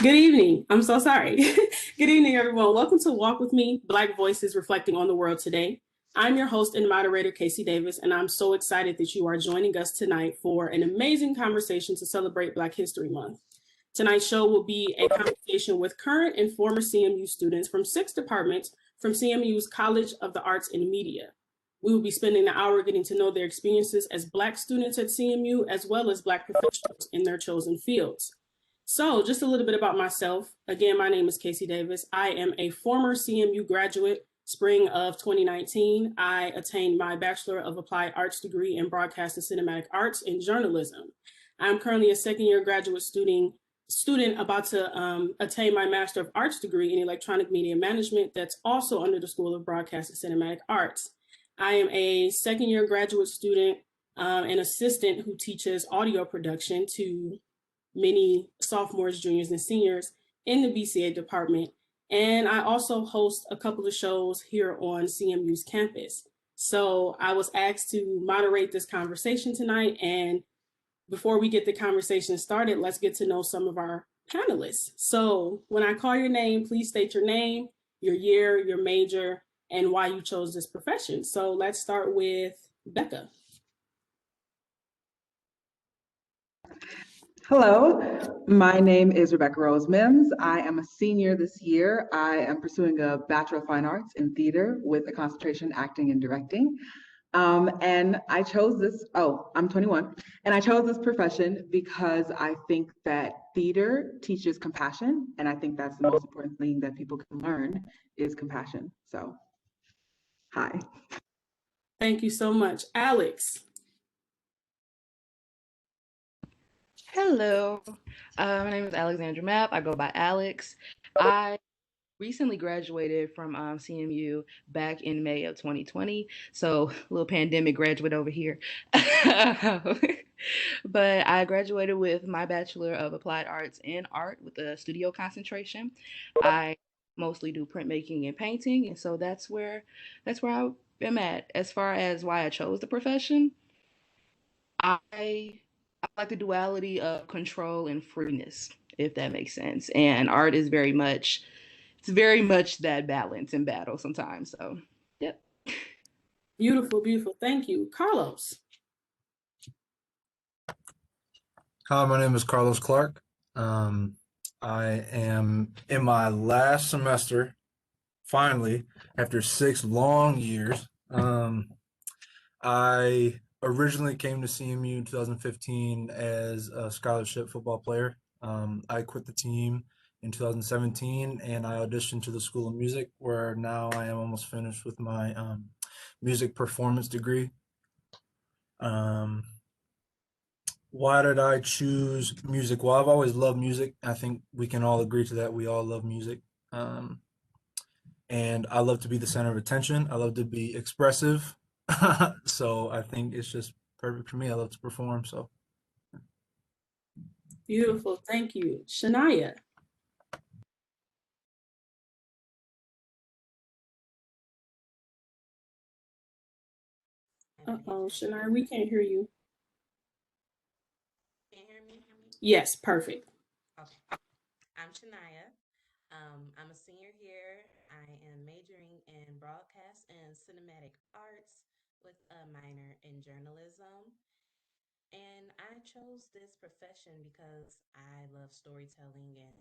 Good evening. I'm so sorry. Good evening, everyone. Welcome to Walk With Me, Black Voices Reflecting on the World Today. I'm your host and moderator, Kasey Davis, and I'm so excited that you are joining us tonight for an amazing conversation to celebrate Black History Month. Tonight's show will be a conversation with current and former CMU students from 6 departments from CMU's College of the Arts and Media. We will be spending the hour getting to know their experiences as Black students at CMU, as well as Black professionals in their chosen fields. So, just a little bit about myself. Again, my name is Kasey Davis. I am a former CMU graduate. Spring of 2019, I attained my Bachelor of Applied Arts degree in Broadcast and Cinematic Arts and Journalism. I'm currently a second-year graduate student about to attain my Master of Arts degree in Electronic Media Management that's also under the School of Broadcast and Cinematic Arts. I am a second-year graduate student and assistant who teaches audio production to many sophomores, juniors, and seniors in the BCA department. And I also host a couple of shows here on CMU's campus. So I was asked to moderate this conversation tonight. And before we get the conversation started, let's get to know some of our panelists. So when I call your name, please state your name, your year, your major, and why you chose this profession. So let's start with Becca. Hello, my name is Rebecca Rose Mims. I am a senior this year. I am pursuing a Bachelor of Fine Arts in theater with a concentration in acting and directing. And I chose this, I'm 21, and I chose this profession because I think that theater teaches compassion, and I think that's the most important thing that people can learn is compassion. So, hi. Thank you so much. Alex. Hello, my name is Alexandra Mapp. I go by Alex. I recently graduated from CMU back in May of 2020, so a little pandemic graduate over here. But I graduated with my Bachelor of Applied Arts in Art with a studio concentration. I mostly do printmaking and painting, and so that's where I am at. As far as why I chose the profession, I I like the duality of control and freeness, if that makes sense. And art is very much that balance and battle sometimes. So, yep. Beautiful, beautiful. Thank you. Carlos. Hi, my name is Carlos Clark. I am in my last semester, finally, after 6 long years. I originally came to CMU in 2015 as a scholarship football player. I quit the team in 2017 and I auditioned to the School of Music, where now I am almost finished with my music performance degree. Um, why did I choose music? Well, I've always loved music. I think we can all agree to that. We all love music. Um, and I love to be the center of attention. I love to be expressive. So I think it's just perfect for me. I love to perform. So Beautiful. Thank you. Chania. Uh-oh, Shania, we can't hear you. Can you hear me? Yes, perfect. Okay. I'm Chania. I'm a senior here. I am majoring in broadcast and cinematic arts with a minor in journalism. And I chose this profession because I love storytelling and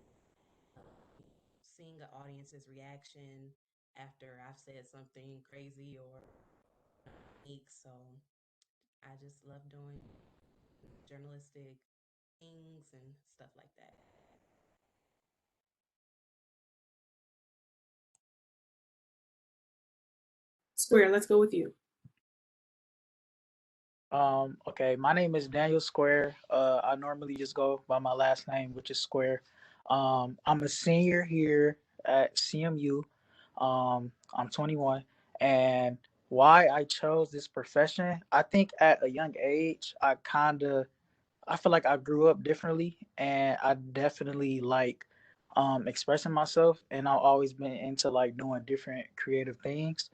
seeing the audience's reaction after I've said something crazy or unique. So I just love doing journalistic things and stuff like that. Square, let's go with you. Okay, my name is Daniel Square. I normally just go by my last name, which is Square. I'm a senior here at CMU. I'm 21, and why I chose this profession, I think at a young age, I feel like I grew up differently, and I definitely like expressing myself, and I've always been into like doing different creative things.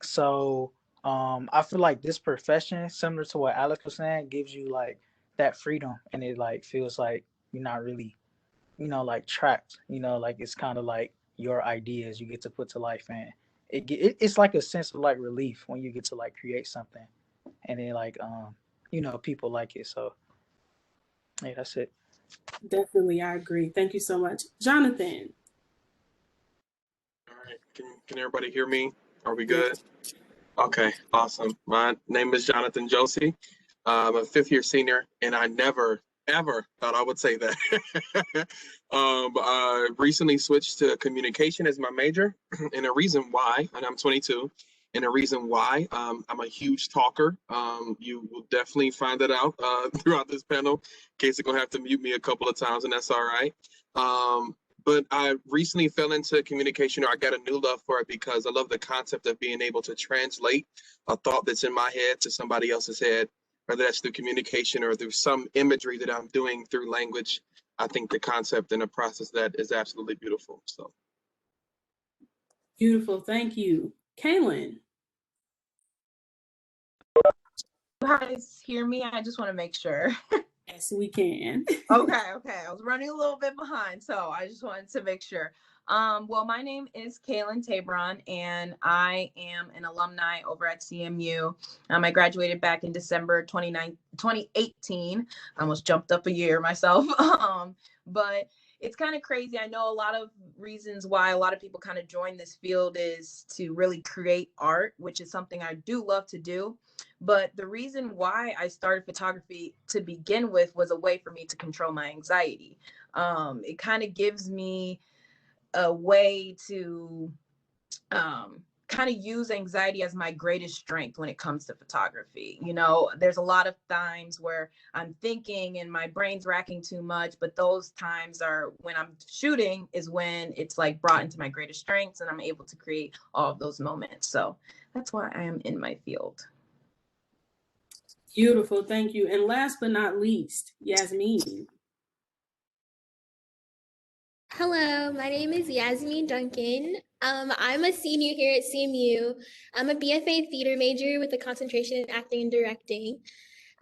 So I feel like this profession, similar to what Alex was saying, gives you like that freedom, and it like feels like you're not really like trapped. Like it's kind of like your ideas you get to put to life, and it's like a sense of like relief when you get to like create something, and then like people like it. So yeah, that's it. Definitely, I agree. Thank you so much. Jonathan. All right. Can everybody hear me? Are we Yes. good? Okay, awesome. My name is Jonathan Josey. I'm a fifth year senior, and I never, ever thought I would say that. I recently switched to communication as my major, and a reason why, and I'm 22, and a reason why I'm a huge talker. You will definitely find that out throughout this panel. Kasey gonna have to mute me a couple of times, and that's all right. But I recently fell into communication, or I got a new love for it because I love the concept of being able to translate a thought that's in my head to somebody else's head, whether that's through communication or through some imagery that I'm doing through language. I think the concept and the process of that is absolutely beautiful. So Beautiful. Thank you. Kalynn. You guys hear me? I just want to make sure. Yes, we can. Okay. I was running a little bit behind, so I just wanted to make sure. Well, my name is Kalynn Tabron, and I am an alumni over at CMU. I graduated back in December 2018. I almost jumped up a year myself. But it's kind of crazy. I know a lot of reasons why a lot of people kind of join this field is to really create art, which is something I do love to do. But the reason why I started photography to begin with was a way for me to control my anxiety. It kind of gives me a way to kind of use anxiety as my greatest strength when it comes to photography. There's a lot of times where I'm thinking and my brain's racking too much, but those times are when I'm shooting is when it's like brought into my greatest strengths and I'm able to create all of those moments. So that's why I am in my field. Beautiful. Thank you. And last but not least, Yasmeen. Hello, my name is Yasmeen Duncan. I'm a senior here at CMU. I'm a BFA theater major with a concentration in acting and directing.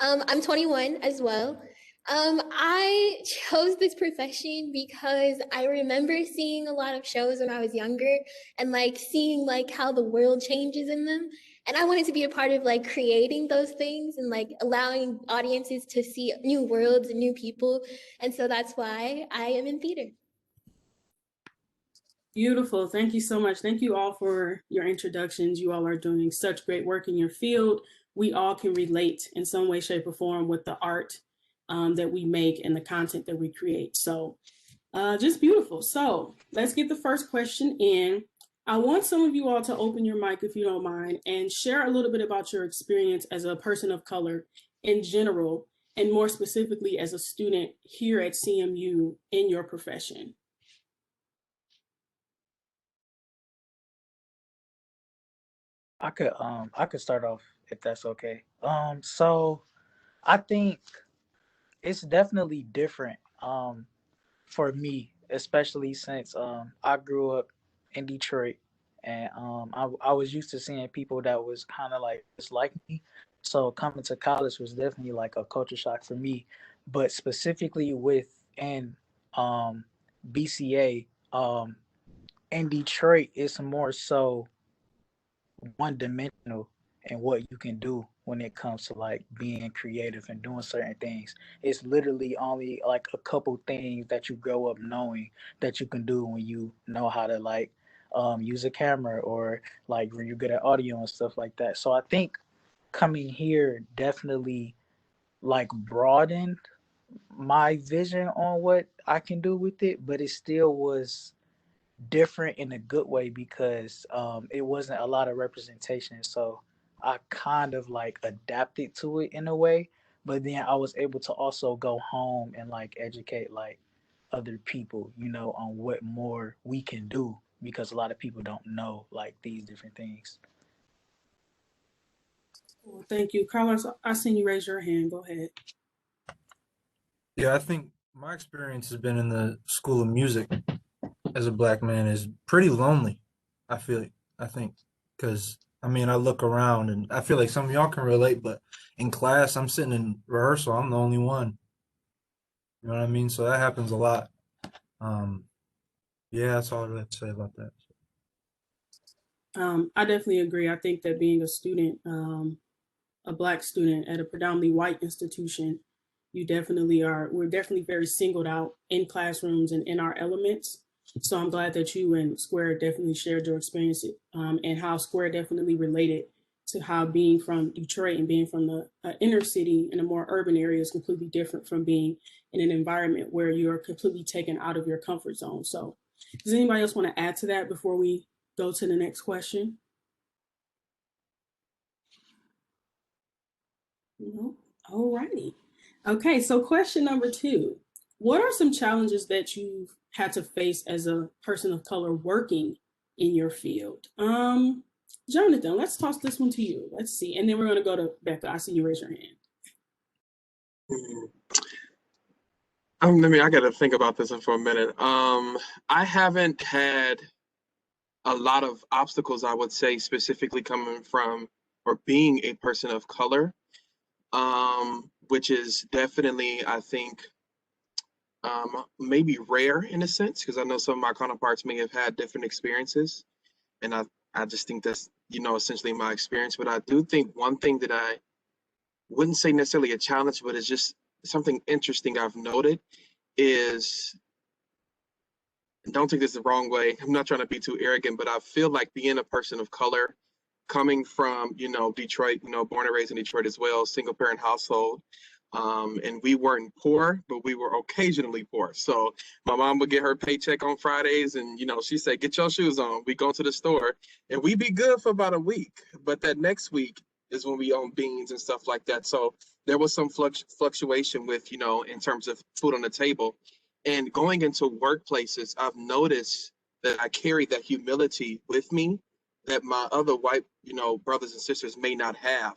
I'm 21 as well. I chose this profession because I remember seeing a lot of shows when I was younger and like seeing like how the world changes in them. And I wanted to be a part of like creating those things and like allowing audiences to see new worlds and new people. And so that's why I am in theater. Beautiful. Thank you so much. Thank you all for your introductions. You all are doing such great work in your field. We all can relate in some way, shape, or form with the art that we make and the content that we create. So just beautiful. So let's get the first question in. I want some of you all to open your mic, if you don't mind, and share a little bit about your experience as a person of color in general, and more specifically as a student here at CMU in your profession. I could start off if that's okay. So I think it's definitely different for me, especially since I grew up in Detroit, and I was used to seeing people that was kind of like just like me. So coming to college was definitely like a culture shock for me, but specifically within BCA in Detroit, it's more so one dimensional in what you can do when it comes to like being creative and doing certain things. It's literally only like a couple things that you grow up knowing that you can do when you know how to like use a camera or like when you're good at audio and stuff like that. So I think coming here definitely like broadened my vision on what I can do with it, but it still was different in a good way because it wasn't a lot of representation. So I kind of like adapted to it in a way, but then I was able to also go home and like educate like other people, on what more we can do because a lot of people don't know like these different things. Well, thank you. Carlos, I seen you raise your hand. Go ahead. Yeah, I think my experience has been in the School of Music as a black man is pretty lonely. I think, because I mean, I look around and I feel like some of y'all can relate, but in class, I'm sitting in rehearsal, I'm the only one. You know what I mean? So that happens a lot. Yeah, that's all I have to say about that. I definitely agree. I think that being a student, a Black student at a predominantly white institution, we're definitely very singled out in classrooms and in our elements. So I'm glad that you and Square definitely shared your experience, and how Square definitely related to how being from Detroit and being from the inner city in a more urban area is completely different from being in an environment where you're completely taken out of your comfort zone. So does anybody else want to add to that before we go to the next question? No. All righty. Okay, so question number 2. What are some challenges that you've had to face as a person of color working in your field? Jonathan, let's toss this one to you. Let's see. And then we're gonna go to Becca. I see you raise your hand. I got to think about this one for a minute. I haven't had a lot of obstacles, I would say, specifically coming from or being a person of color, which is definitely, I think, maybe rare in a sense, because I know some of my counterparts may have had different experiences. And I just think that's, essentially my experience. But I do think one thing that I wouldn't say necessarily a challenge, but it's just something interesting I've noted is, don't take this the wrong way, I'm not trying to be too arrogant, but I feel like being a person of color, coming from, Detroit, born and raised in Detroit as well, single parent household. And we weren't poor, but we were occasionally poor. So my mom would get her paycheck on Fridays and, she said, get your shoes on. We go to the store and we be good for about a week. But that next week is when we own beans and stuff like that. So there was some fluctuation with, in terms of food on the table. And going into workplaces, I've noticed that I carry that humility with me that my other white, brothers and sisters may not have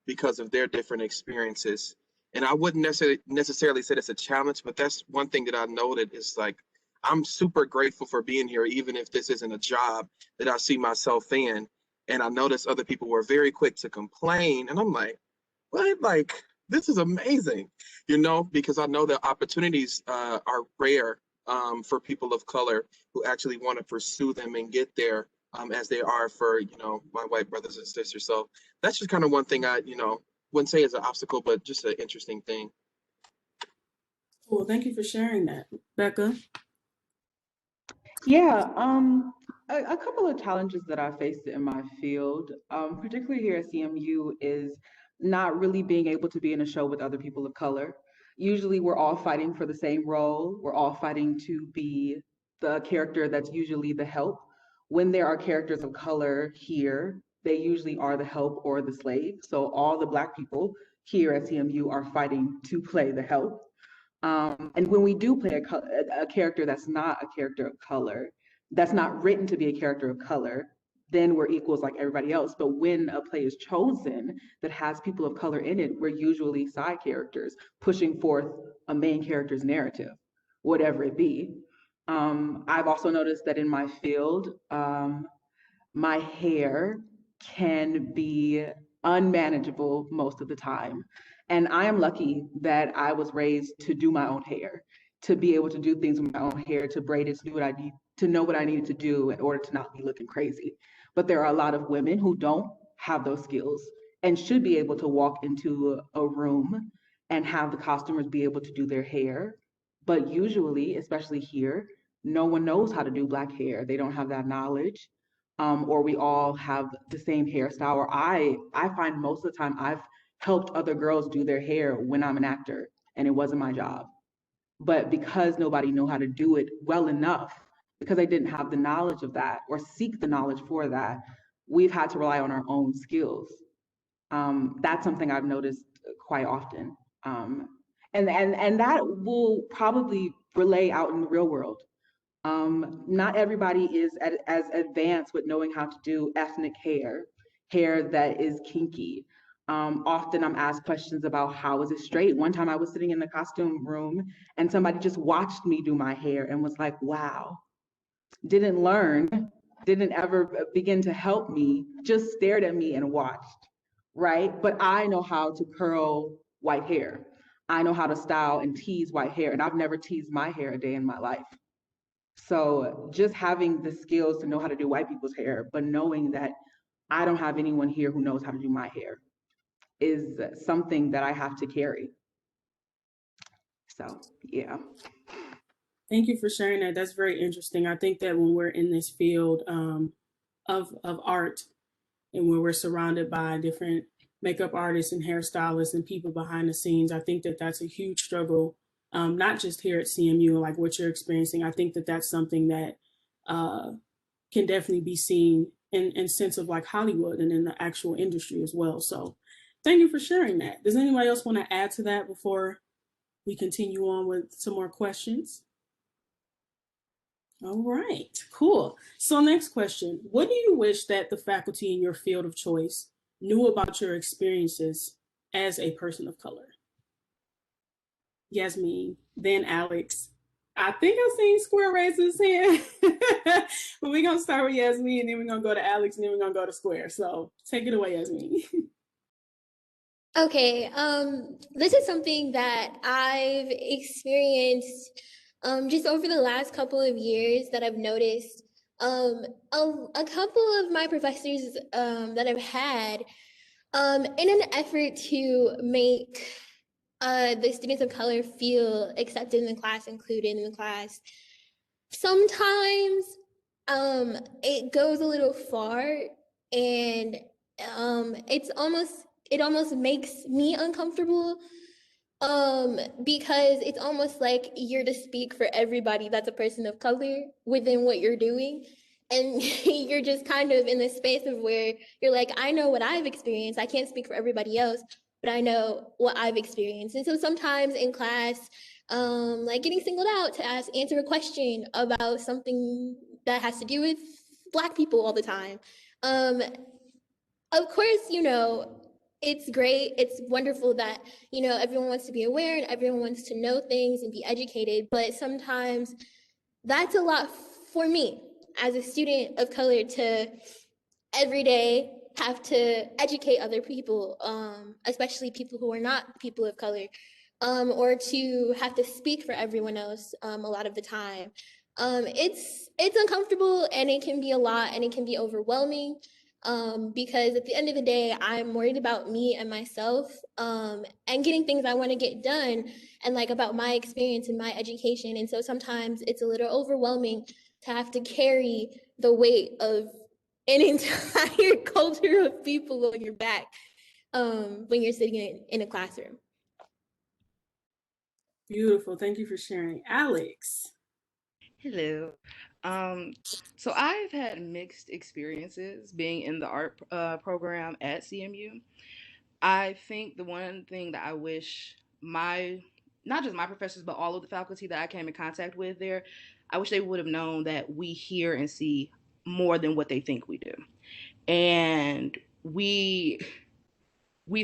because of their different experiences. And I wouldn't necessarily say that's a challenge, but that's one thing that I noted is like, I'm super grateful for being here, even if this isn't a job that I see myself in. And I noticed other people were very quick to complain. And I'm like, what? Like, this is amazing, because I know that opportunities are rare for people of color who actually want to pursue them and get there as they are for, my white brothers and sisters. So that's just kind of one thing I, wouldn't say is an obstacle, but just an interesting thing. Well, thank you for sharing that, Becca. Yeah, a couple of challenges that I faced in my field, particularly here at CMU, is not really being able to be in a show with other people of color. Usually we're all fighting for the same role. We're all fighting to be the character that's usually the help. When there are characters of color here, they usually are the help or the slave. So all the Black people here at CMU are fighting to play the help. And when we do play a character that's not a character of color, that's not written to be a character of color, then we're equals like everybody else. But when a play is chosen that has people of color in it, we're usually side characters pushing forth a main character's narrative, whatever it be. I've also noticed that in my field, my hair can be unmanageable most of the time. And I am lucky that I was raised to do my own hair, to be able to do things with my own hair, to braid it, to do what I need, to know what I needed to do in order to not be looking crazy. But there are a lot of women who don't have those skills and should be able to walk into a room and have the costumers be able to do their hair. But usually, especially here, no one knows how to do Black hair. They don't have that knowledge. Or we all have the same hairstyle. Or I find most of the time I've helped other girls do their hair when I'm an actor and it wasn't my job. But because nobody knew how to do it well enough, because they didn't have the knowledge of that or seek the knowledge for that, we've had to rely on our own skills. That's something I've noticed quite often. And that will probably relay out in the real world. Not everybody is as advanced with knowing how to do ethnic hair that is kinky. Often I'm asked questions about how is it straight. One time I was sitting in the costume room and somebody just watched me do my hair and was like, wow, didn't learn, didn't ever begin to help me, just stared at me and watched, right? But I know how to curl white hair. I know how to style and tease white hair, and I've never teased my hair a day in my life. So just having the skills to know how to do white people's hair, but knowing that I don't have anyone here who knows how to do my hair is something that I have to carry. So, yeah. Thank you for sharing that. That's very interesting. I think that when we're in this field of art and when we're surrounded by different makeup artists and hairstylists and people behind the scenes, I think that that's a huge struggle, not just here at CMU, like what you're experiencing. I think that that's something that can definitely be seen in sense of like Hollywood and in the actual industry as well. So thank you for sharing that. Does anybody else want to add to that before we continue on with some more questions? All right, cool. So next question, what do you wish that the faculty in your field of choice knew about your experiences as a person of color? Yasmeen, then Alex. I think I've seen Square raise his hand, but we're gonna start with Yasmeen, and then we're gonna go to Alex, and then we're gonna go to Square. So take it away, Yasmeen. Okay, this is something that I've experienced just over the last couple of years that I've noticed. A couple of my professors that I've had, in an effort to make the students of color feel accepted in the class, included in the class, sometimes it goes a little far, and it almost makes me uncomfortable, because it's almost like you're to speak for everybody that's a person of color within what you're doing, and you're just kind of in this space of where you're like, I know what I've experienced, I can't speak for everybody else, but I know what I've experienced. And so sometimes in class, like getting singled out to answer a question about something that has to do with Black people all the time. Of course, it's great. It's wonderful that, everyone wants to be aware and everyone wants to know things and be educated. But sometimes that's a lot for me as a student of color to every day have to educate other people, especially people who are not people of color, or to have to speak for everyone else a lot of the time. It's uncomfortable, and it can be a lot, and it can be overwhelming, because at the end of the day, I'm worried about me and myself, and getting things I want to get done, and like about my experience and my education. And so sometimes it's a little overwhelming to have to carry the weight of an entire culture of people on your back, when you're sitting in a classroom. Beautiful. Thank you for sharing. Alex. Hello. So I've had mixed experiences being in the art program at CMU. I think the one thing that I wish not just my professors, but all of the faculty that I came in contact with there, I wish they would have known that we hear and see more than what they think we do. And we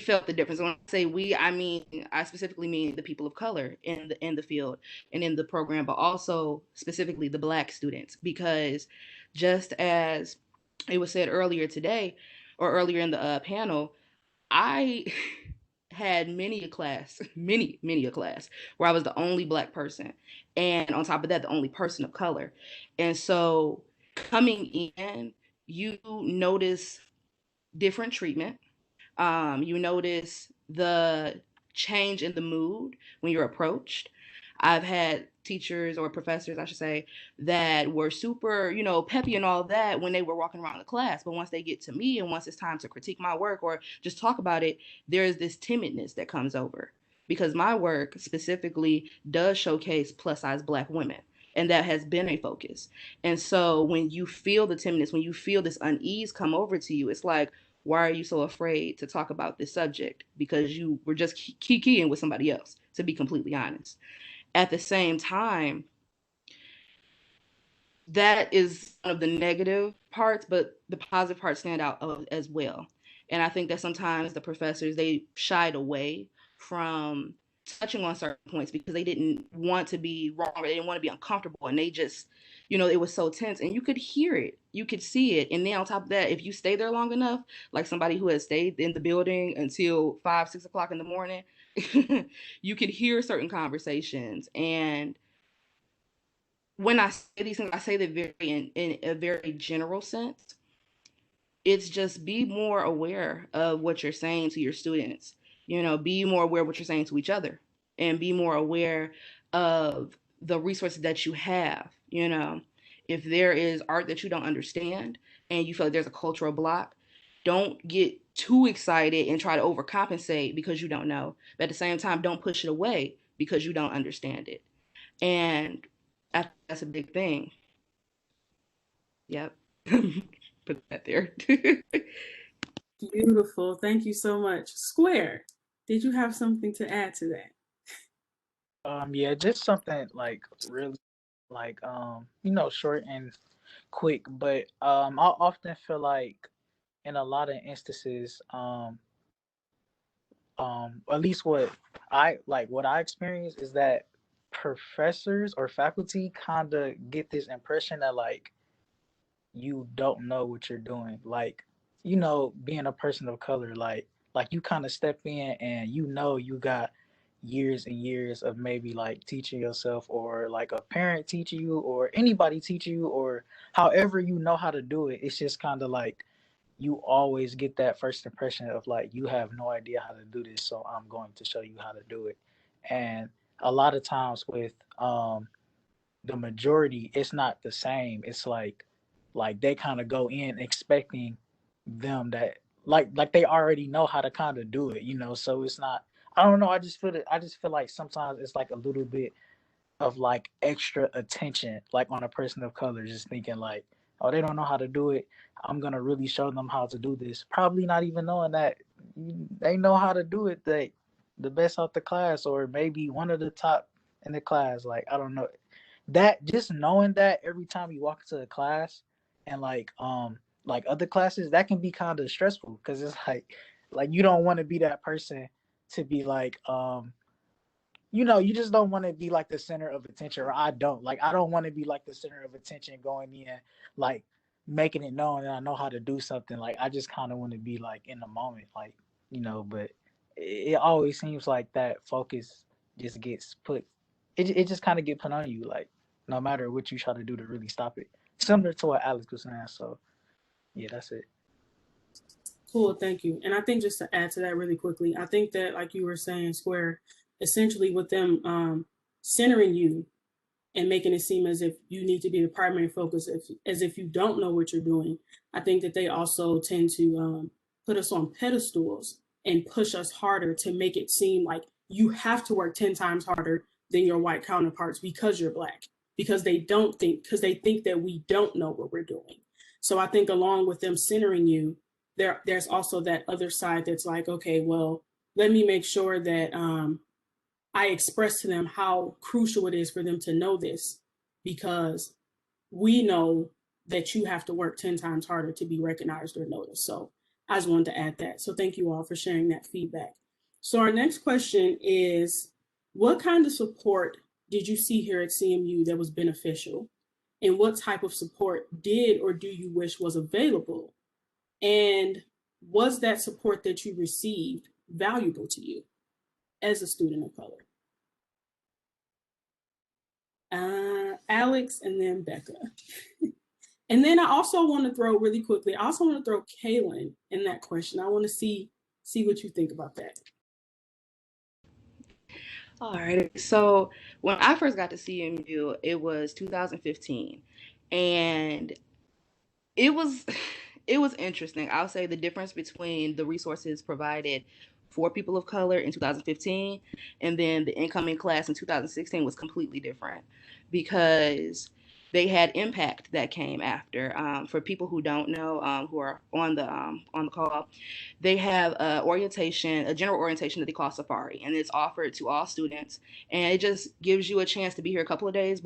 felt the difference. When I say we, I specifically mean the people of color in the field and in the program, but also specifically the Black students, because just as it was said earlier today, or earlier in the panel, I had many a class where I was the only Black person, and on top of that, the only person of color. And so coming in, you notice different treatment. You notice the change in the mood when you're approached. I've had teachers, or professors, I should say, that were super, peppy and all that when they were walking around the class. But once they get to me and once it's time to critique my work or just talk about it, there's this timidness that comes over, because my work specifically does showcase plus size Black women. And that has been a focus. And so when you feel the timidness, when you feel this unease come over to you, it's like, why are you so afraid to talk about this subject? Because you were just kikiing with somebody else, to be completely honest. At the same time, that is one of the negative parts, but the positive parts stand out as well. And I think that sometimes the professors, they shied away from touching on certain points because they didn't want to be wrong, or they didn't want to be uncomfortable, and they just, it was so tense, and you could hear it, you could see it. And then on top of that, if you stay there long enough, like somebody who has stayed in the building until 5-6 o'clock in the morning, you could hear certain conversations, and when I say these things, I say that very in a very general sense. It's just be more aware of what you're saying to your students. Be more aware of what you're saying to each other, and be more aware of the resources that you have. If there is art that you don't understand and you feel like there's a cultural block, don't get too excited and try to overcompensate because you don't know. But at the same time, don't push it away because you don't understand it. And I think that's a big thing. Yep. Put that there. Beautiful. Thank you so much. Square, did you have something to add to that? Yeah, just something like really like short and quick, but I often feel like in a lot of instances, at least what I experience is that professors or faculty kind of get this impression that like you don't know what you're doing. Like, being a person of color, like you kind of step in and you got years and years of maybe like teaching yourself, or like a parent teaching you, or anybody teaching you, or however you know how to do it. It's just kind of like you always get that first impression of like you have no idea how to do this, so I'm going to show you how to do it. And a lot of times with the majority, it's not the same. It's like they kind of go in expecting them that like they already know how to kind of do it. So it's not, I don't know, I just feel like sometimes it's like a little bit of like extra attention like on a person of color, just thinking like, oh, they don't know how to do it, I'm gonna really show them how to do this, probably not even knowing that they know how to do it, they the best out the class, or maybe one of the top in the class. Like, I don't know, that just knowing that every time you walk into a class, and like other classes, that can be kind of stressful, because it's like you don't want to be that person to be like you just don't want to be like the center of attention. Or I don't want to be like the center of attention going in, like making it known that I know how to do something. Like, I just kind of want to be like in the moment, like, but it always seems like that focus just gets put, it just kind of get put on you, like, no matter what you try to do to really stop it. Similar to what Alex was saying. So yeah, that's it. Cool, thank you. And I think just to add to that really quickly, I think that like you were saying, Square, essentially with them centering you and making it seem as if you need to be the primary focus, as if you don't know what you're doing. I think that they also tend to put us on pedestals and push us harder to make it seem like you have to work 10 times harder than your white counterparts because you're Black, because they think that we don't know what we're doing. So I think along with them centering you, there's also that other side that's like, okay, well, let me make sure that I express to them how crucial it is for them to know this, because we know that you have to work 10 times harder to be recognized or noticed. So I just wanted to add that. So thank you all for sharing that feedback. So our next question is, what kind of support did you see here at CMU that was beneficial? And what type of support did or do you wish was available? And was that support that you received valuable to you as a student of color? Alex, and then Becca. And then I also want to throw really quickly, I also want to throw Kalynn in that question. I want to see what you think about that. All right. So when I first got to CMU, it was 2015, and it was it was interesting. I'll say the difference between the resources provided for people of color in 2015 and then the incoming class in 2016 was completely different, because they had impact that came after. For people who don't know, who are on the call, they have a general orientation that they call Safari, and it's offered to all students. And it just gives you a chance to be here a couple of days,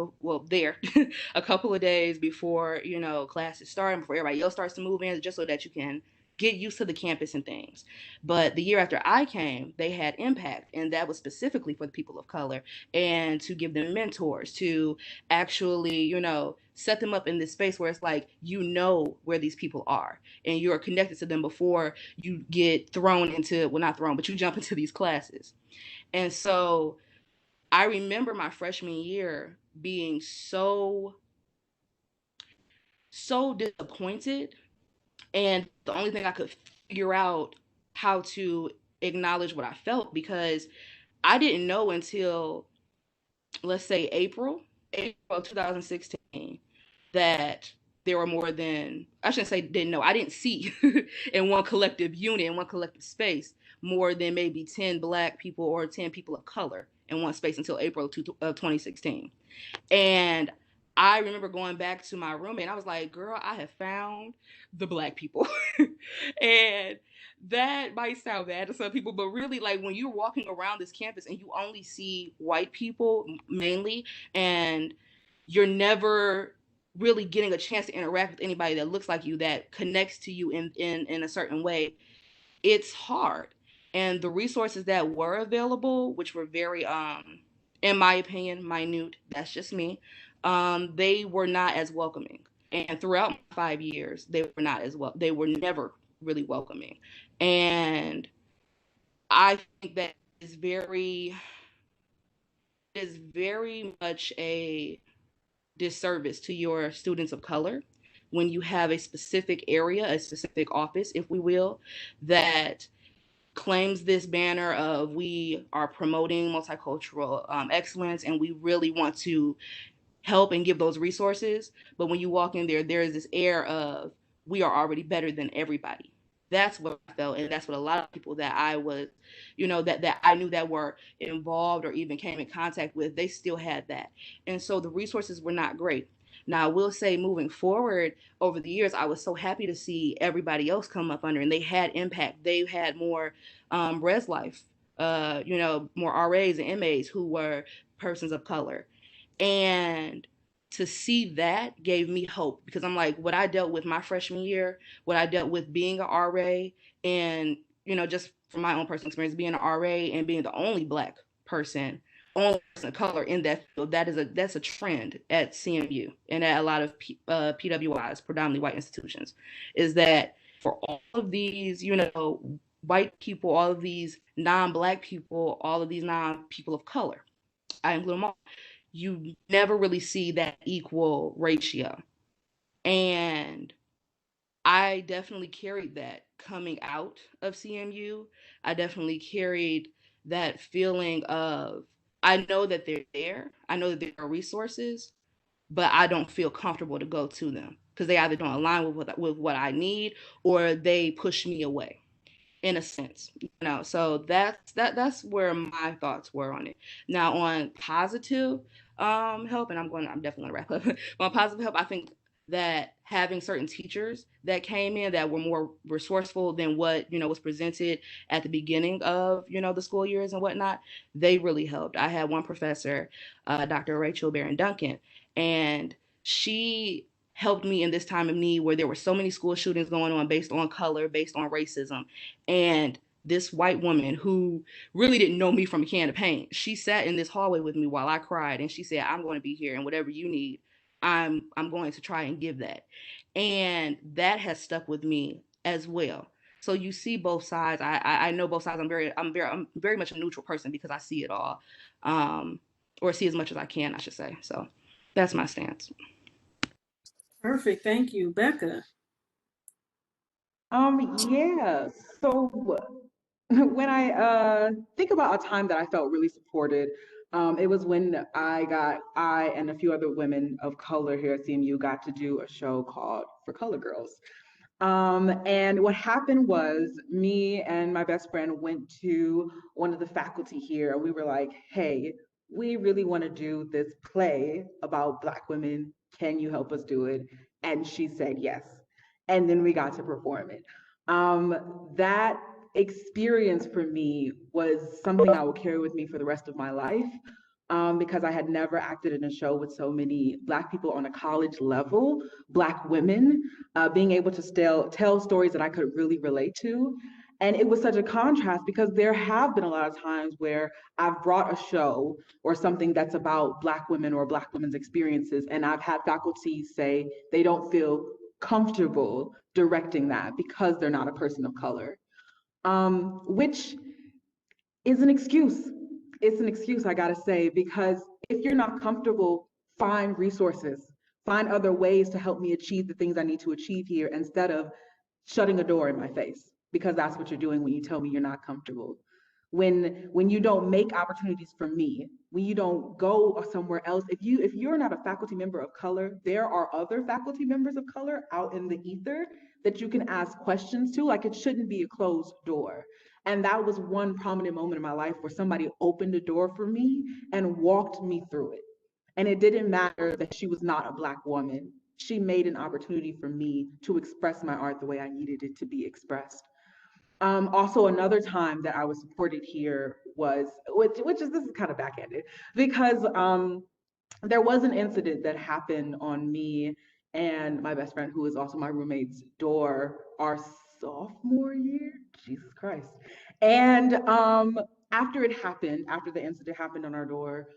a couple of days before classes start, before everybody else starts to move in, just so that you can get used to the campus and things. But the year after I came, they had impact, and that was specifically for the people of color, and to give them mentors, to actually, set them up in this space where it's like, where these people are, and you're connected to them before you get thrown into, well, not thrown, but you jump into these classes. And so I remember my freshman year being so disappointed, and the only thing I could figure out how to acknowledge what I felt, because I didn't know until, let's say, April of 2016, that there were more than, I shouldn't say didn't know, I didn't see in one collective unit, in one collective space, more than maybe 10 Black people or 10 people of color in one space until April of 2016. And I remember going back to my roommate and I was like, girl, I have found the Black people. And that might sound bad to some people, but really, like, when you're walking around this campus and you only see white people mainly, and you're never really getting a chance to interact with anybody that looks like you, that connects to you in a certain way, it's hard. And the resources that were available, which were very, in my opinion, minute, that's just me, they were not as welcoming. And throughout my 5 years, they were not as well. They were never really welcoming. And I think that is very much a disservice to your students of color when you have a specific area, a specific office, if we will, that claims this banner of, we are promoting multicultural excellence and we really want to help and give those resources. But when you walk in there, there is this air of, we are already better than everybody. That's what I felt, and that's what a lot of people that I was, that I knew that were involved or even came in contact with, they still had that. And so the resources were not great. Now, I will say, moving forward over the years, I was so happy to see everybody else come up under, and they had impact. They had more res life, more RAs and MAs who were persons of color. And to see that gave me hope, because I'm like, what I dealt with my freshman year, what I dealt with being an RA, and, just from my own personal experience, being an RA and being the only Black person, only person of color in that field, that's a trend at CMU and at a lot of PWIs, predominantly white institutions, is that for all of these, white people, all of these non-Black people, all of these non-people of color, I include them all, you never really see that equal ratio. And I definitely carried that coming out of CMU. I definitely carried that feeling of, I know that they're there, I know that there are resources, but I don't feel comfortable to go to them because they either don't align with what I need, or they push me away, in a sense. So that's where my thoughts were on it. Now, on positive help, and I'm definitely gonna wrap up. On positive help, I think that having certain teachers that came in that were more resourceful than what was presented at the beginning of the school years and whatnot, they really helped. I had one professor, Dr. Rachel Barron Duncan, and she helped me in this time of need where there were so many school shootings going on based on color, based on racism. And this white woman who really didn't know me from a can of paint, she sat in this hallway with me while I cried, and she said, I'm going to be here, and whatever you need, I'm going to try and give that. And that has stuck with me as well. So you see both sides. I know both sides. I'm very much a neutral person because I see it all, or see as much as I can, I should say. So that's my stance. Perfect. Thank you. Becca. Yeah. So when I think about a time that I felt really supported, it was when I and a few other women of color here at CMU got to do a show called For Color Girls. And what happened was, me and my best friend went to one of the faculty here, and we were like, hey, we really want to do this play about Black women. Can you help us do it? And she said yes. And then we got to perform it. That experience for me was something I will carry with me for the rest of my life, because I had never acted in a show with so many Black people on a college level, Black women, being able to tell stories that I could really relate to. And it was such a contrast because there have been a lot of times where I've brought a show or something that's about Black women or Black women's experiences, and I've had faculty say they don't feel comfortable directing that because they're not a person of color, which is an excuse. It's an excuse, I gotta say, because if you're not comfortable find resources, find other ways to help me achieve the things I need to achieve here instead of shutting a door in my face, because that's what you're doing when you tell me you're not comfortable. When you don't make opportunities for me, when you don't go somewhere else, if you're not a faculty member of color, there are other faculty members of color out in the ether that you can ask questions to. Like, it shouldn't be a closed door. And that was one prominent moment in my life where somebody opened a door for me and walked me through it. And it didn't matter that she was not a Black woman. She made an opportunity for me to express my art the way I needed it to be expressed. Also, another time that I was supported here was, this is kind of backhanded, because there was an incident that happened on me and my best friend, who is also my roommate's door, our sophomore year. Jesus Christ. And after the incident happened on our door,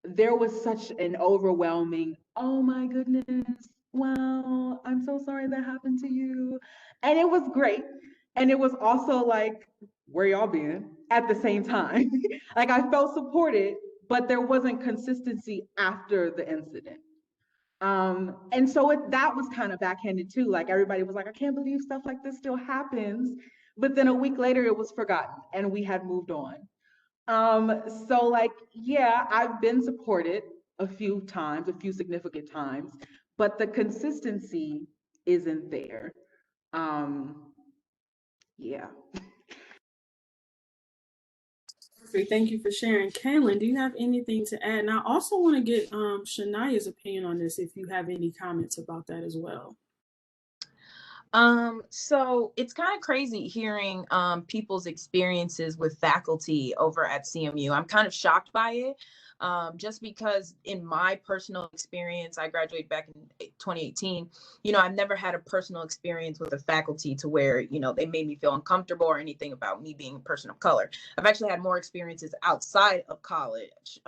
there was such an overwhelming, oh my goodness, wow, I'm so sorry that happened to you. And it was great. And it was also like, where y'all been at the same time? Like, I felt supported, but there wasn't consistency after the incident. And so that was kind of backhanded too. Like, everybody was like, I can't believe stuff like this still happens. But then a week later, it was forgotten and we had moved on. So like, yeah, I've been supported a few times, a few significant times, but the consistency isn't there. Yeah. Perfect. Thank you for sharing. Kalynn, do you have anything to add? And I also want to get Chania's opinion on this, if you have any comments about that as well. So it's kind of crazy hearing people's experiences with faculty over at CMU. I'm kind of shocked by it. Just because in my personal experience, I graduated back in 2018, I've never had a personal experience with a faculty to where, they made me feel uncomfortable or anything about me being a person of color. I've actually had more experiences outside of college,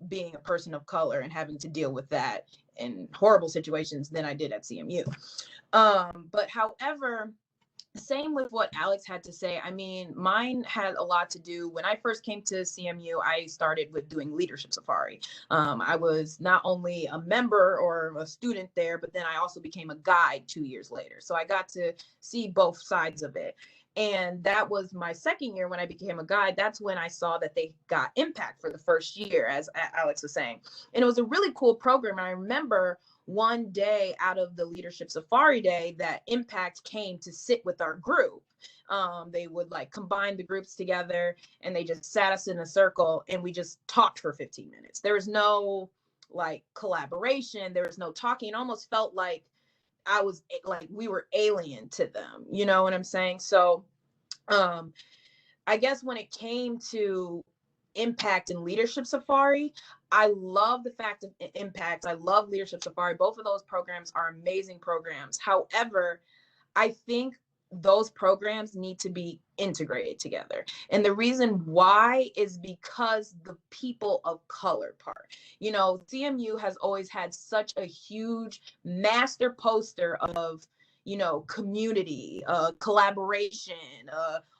being a person of color and having to deal with that in horrible situations than I did at CMU. But however, same with what Alex had to say. I mean, mine had a lot to do when I first came to CMU. I started with doing leadership safari. I was not only a member or a student there, but then I also became a guide 2 years later. So I got to see both sides of it. And that was my second year when I became a guide. That's when I saw that they got impact for the first year, as Alex was saying. And it was a really cool program. And I remember one day out of the leadership safari day that impact came to sit with our group. They would like combine the groups together and they just sat us in a circle and we just talked for 15 minutes. There was no like collaboration. There was no talking. It almost felt like we were alien to them. You know what I'm saying? So I guess when it came to impact and leadership safari, I love the fact of impact. I love leadership safari. Both of those programs are amazing programs. However, I think those programs need to be integrated together. And the reason why is because the people of color part. CMU has always had such a huge master poster of, community, collaboration,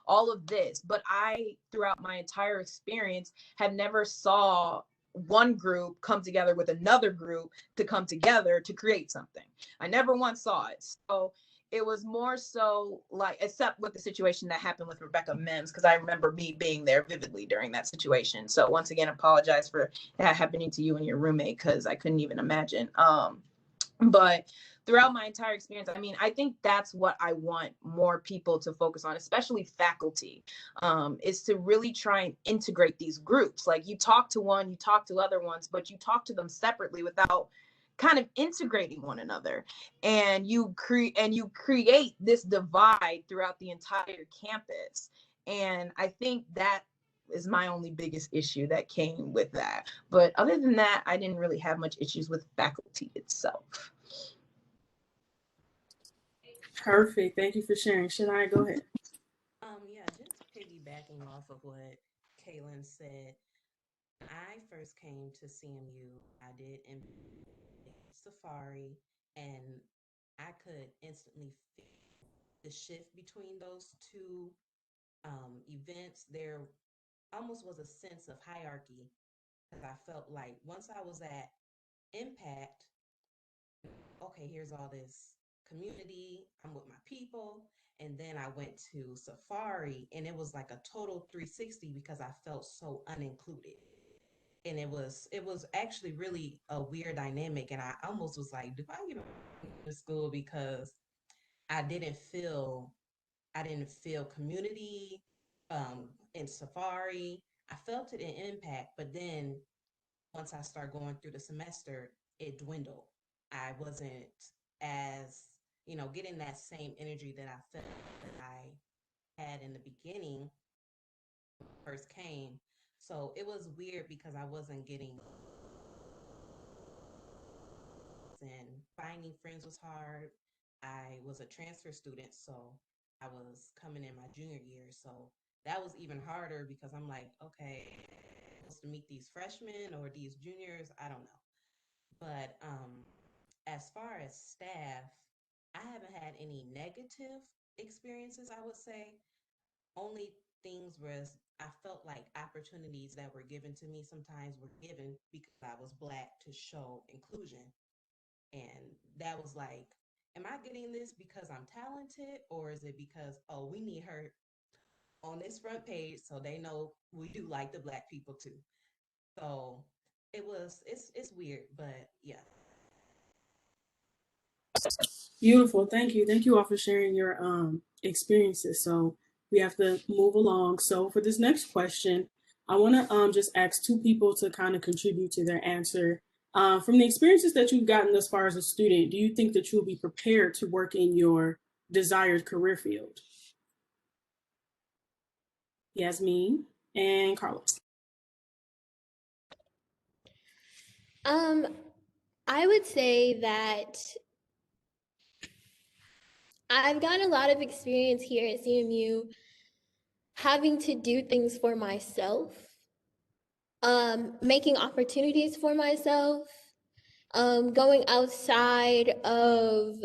all of this. But I, throughout my entire experience, have never saw one group come together with another group to come together to create something. I never once saw it. So it was more so like, except with the situation that happened with Rebecca Mims, because I remember me being there vividly during that situation. So once again, apologize for that happening to you and your roommate, because I couldn't even imagine. But throughout my entire experience, I mean, I think that's what I want more people to focus on, especially faculty, is to really try and integrate these groups. Like, you talk to one, you talk to other ones, but you talk to them separately without kind of integrating one another. And you create this divide throughout the entire campus. And I think that is my only biggest issue that came with that. But other than that, I didn't really have much issues with faculty itself. Perfect. Thank you for sharing. Chania, go ahead. Yeah, just piggybacking off of what Kalynn said. When I first came to CMU, I did in Safari, and I could instantly feel the shift between those two events. There almost was a sense of hierarchy, because I felt like once I was at impact, okay, here's all this community, I'm with my people. And then I went to Safari and it was like a total 360 because I felt so unincluded. And it was actually really a weird dynamic. And I almost was like, do I even go to school because I didn't feel I didn't feel community in Safari. I felt it in Impact, but then once I started going through the semester, it dwindled. I wasn't as, getting that same energy that I felt that I had in the beginning first came. So it was weird because I wasn't getting, and finding friends was hard. I was a transfer student, so I was coming in my junior year. So that was even harder because I'm like, okay, I'm supposed to meet these freshmen or these juniors. I don't know. But as far as staff, I haven't had any negative experiences, I would say. Only things was I felt like opportunities that were given to me sometimes were given because I was Black to show inclusion. And that was like, am I getting this because I'm talented or is it because, oh, we need her on this front page so they know we do like the Black people too. So it's weird, but yeah. Beautiful. Thank you. Thank you all for sharing your experiences. So we have to move along. So for this next question, I want to just ask two people to kind of contribute to their answer. From the experiences that you've gotten thus far as a student, do you think that you'll be prepared to work in your desired career field? Yasmeen and Carlos. I would say that I've gotten a lot of experience here at CMU having to do things for myself, making opportunities for myself, going outside of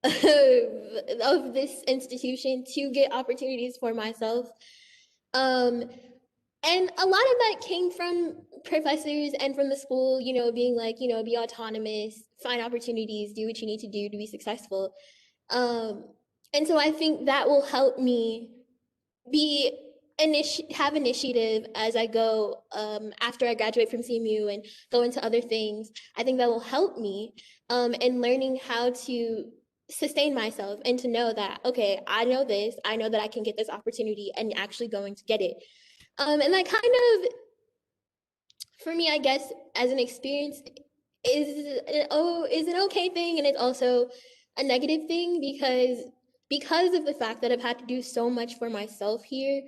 of this institution to get opportunities for myself. And a lot of that came from professors and from the school, being like, be autonomous, find opportunities, do what you need to do be successful. And so I think that will help me be have initiative as I go after I graduate from CMU and go into other things. I think that will help me in learning how to sustain myself and to know that, okay, I know this, I know that I can get this opportunity and actually going to get it. And that kind of, for me, I guess, as an experience, is an okay thing, and it's also a negative thing because of the fact that I've had to do so much for myself here.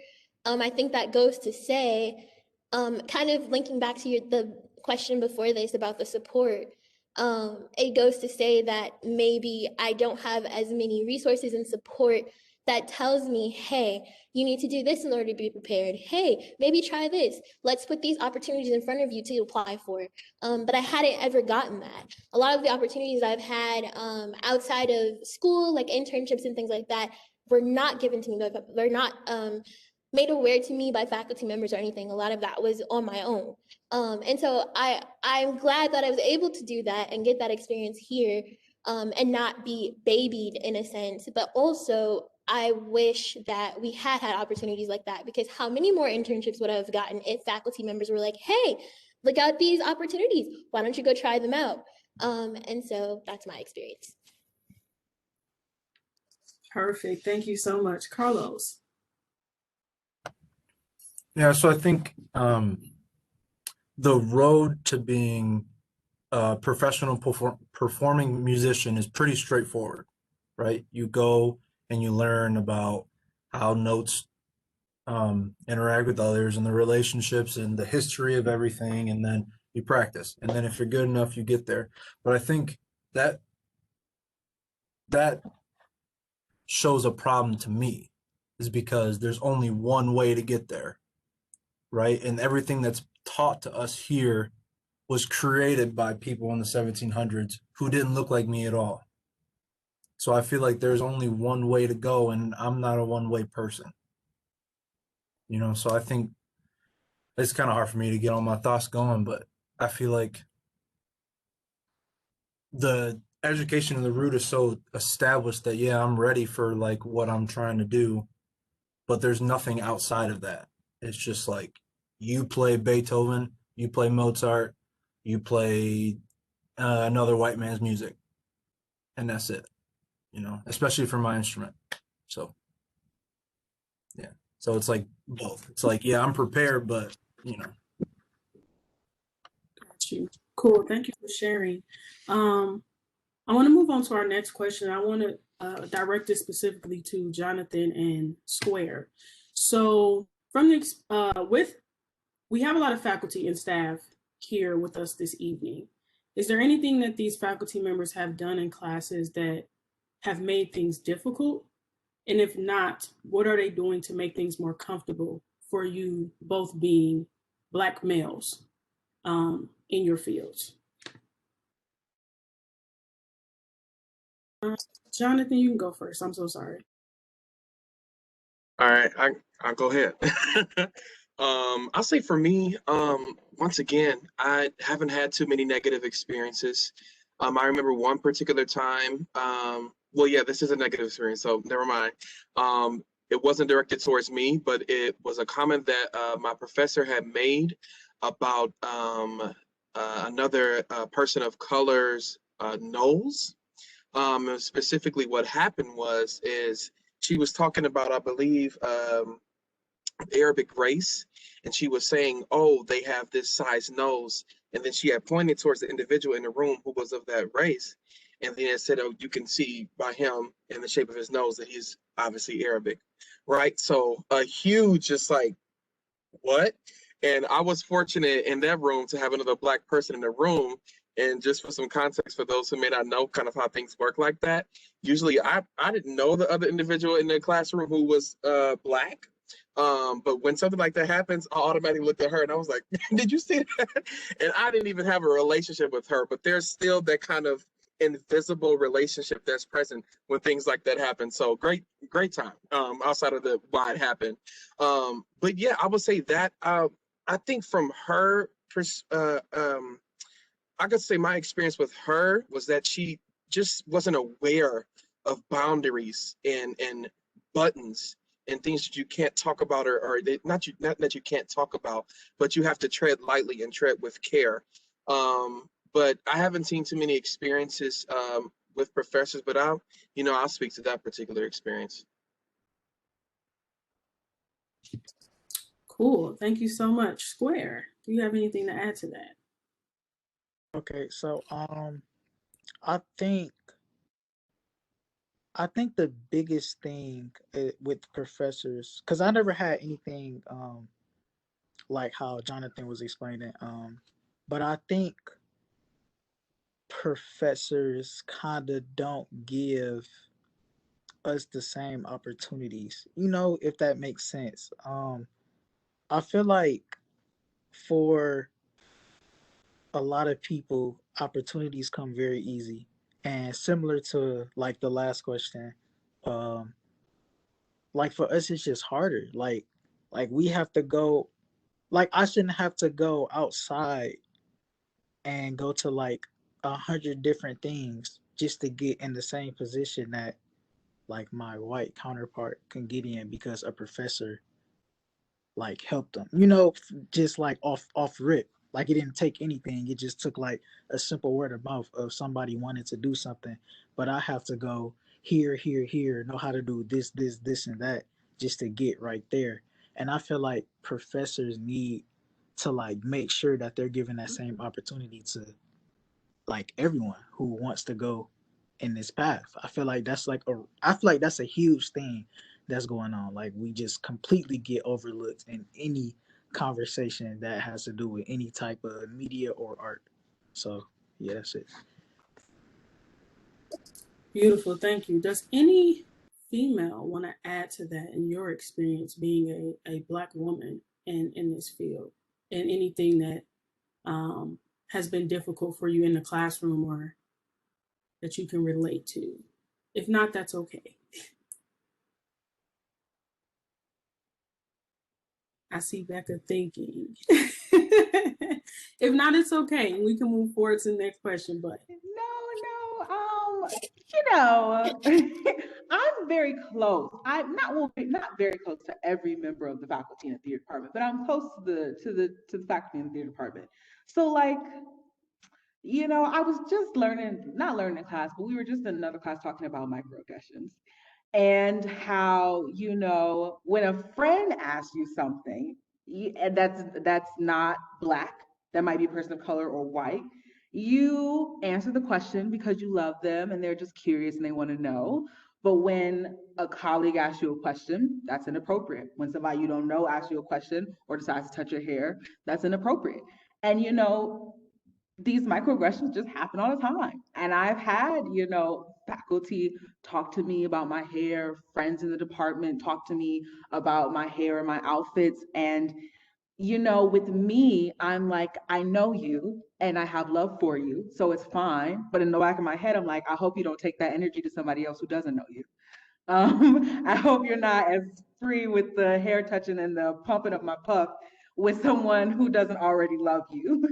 I think that goes to say, kind of linking back to the question before this about the support. It goes to say that maybe I don't have as many resources and support that tells me, hey, you need to do this in order to be prepared. Hey, maybe try this. Let's put these opportunities in front of you to apply for. But I hadn't ever gotten that. A lot of the opportunities I've had outside of school, like internships and things like that, were not given to me. They're not made aware to me by faculty members or anything. A lot of that was on my own. And so I'm glad that I was able to do that and get that experience here and not be babied in a sense, but also I wish that we had opportunities like that, because how many more internships would I have gotten if faculty members were like, hey, look at these opportunities. Why don't you go try them out? And so that's my experience. Perfect. Thank you so much. Carlos. Yeah, so I think the road to being a professional performing musician is pretty straightforward, right? You go and you learn about how notes interact with others and the relationships and the history of everything, and then you practice. And then if you're good enough, you get there. But I think that shows a problem to me, is because there's only one way to get there, right? And everything that's taught to us here was created by people in the 1700s who didn't look like me at all. So I feel like there's only one way to go, and I'm not a one-way person. So I think it's kind of hard for me to get all my thoughts going, but I feel like the education of the root is so established that, yeah, I'm ready for like what I'm trying to do, but there's nothing outside of that. It's just like you play Beethoven, you play Mozart, you play another white man's music, and that's it, especially for my instrument. So, yeah. So it's like both. It's like, yeah, I'm prepared, but, Got you. Cool. Thank you for sharing. I want to move on to our next question. I want to direct it specifically to Jonathan and Square. So from the we have a lot of faculty and staff here with us this evening. Is there anything that these faculty members have done in classes that have made things difficult? And if not, what are they doing to make things more comfortable for you both being Black males in your fields? Jonathan, you can go first. I'm so sorry. All right, I'll go ahead. I'll say for me, once again, I haven't had too many negative experiences. I remember one particular time. Well, yeah, this is a negative experience, so never mind. It wasn't directed towards me, but it was a comment that my professor had made about another person of color's nose. Specifically, what happened is she was talking about, I believe, Arabic race, and she was saying, oh, they have this size nose, and then she had pointed towards the individual in the room who was of that race, and then it said, oh, you can see by him in the shape of his nose that he's obviously Arabic, right? So a huge, just like, what? And I was fortunate in that room to have another Black person in the room. And just for some context for those who may not know kind of how things work like that, usually I didn't know the other individual in the classroom who was Black. But when something like that happens, I automatically looked at her and I was like, did you see that? And I didn't even have a relationship with her, but there's still that kind of invisible relationship that's present when things like that happen. So great time outside of the why it happened. But yeah, I would say that I think from her I could say my experience with her was that she just wasn't aware of boundaries and buttons and things that you can't talk about, or not that you can't talk about, but you have to tread lightly and tread with care. But I haven't seen too many experiences with professors, but I'll speak to that particular experience. Cool. Thank you so much. Square, do you have anything to add to that? Okay, so I think the biggest thing with professors, because I never had anything like how Jonathan was explaining, but I think professors kind of don't give us the same opportunities, if that makes sense. I feel like for a lot of people, opportunities come very easy. And similar to like the last question, um, like for us, it's just harder. Like we have to go. Like I shouldn't have to go outside and go to like 100 different things just to get in the same position that like my white counterpart can get in because a professor like help them, just like off rip. Like it didn't take anything. It just took like a simple word of mouth of somebody wanting to do something. But I have to go here, know how to do this, and that just to get right there. And I feel like professors need to like make sure that they're given that same opportunity to like everyone who wants to go in this path. I feel like that's a huge thing that's going on. Like we just completely get overlooked in any conversation that has to do with any type of media or art. So yeah, that's it. Beautiful. Thank you. Does any female want to add to that in your experience being a Black woman in this field, and anything that has been difficult for you in the classroom or that you can relate to? If not, that's okay. I see Becca thinking. If not, it's okay. We can move forward to the next question. But No, You know, I'm very close. I'm not very close to every member of the faculty in the theater department, but I'm close to the faculty in the theater department. So like, you know, I was just not learning in class, but we were just in another class talking about microaggressions and how, you know, when a friend asks you something, and that's not Black, that might be a person of color or white, you answer the question because you love them and they're just curious and they want to know. But when a colleague asks you a question, that's inappropriate. When somebody you don't know asks you a question or decides to touch your hair, that's inappropriate. And you know, these microaggressions just happen all the time. And I've had, you know, faculty talk to me about my hair, friends in the department talk to me about my hair and my outfits. And, you know, with me, I'm like, I know you and I have love for you, so it's fine. But in the back of my head, I'm like, I hope you don't take that energy to somebody else who doesn't know you. I hope you're not as free with the hair touching and the pumping of my puff with someone who doesn't already love you.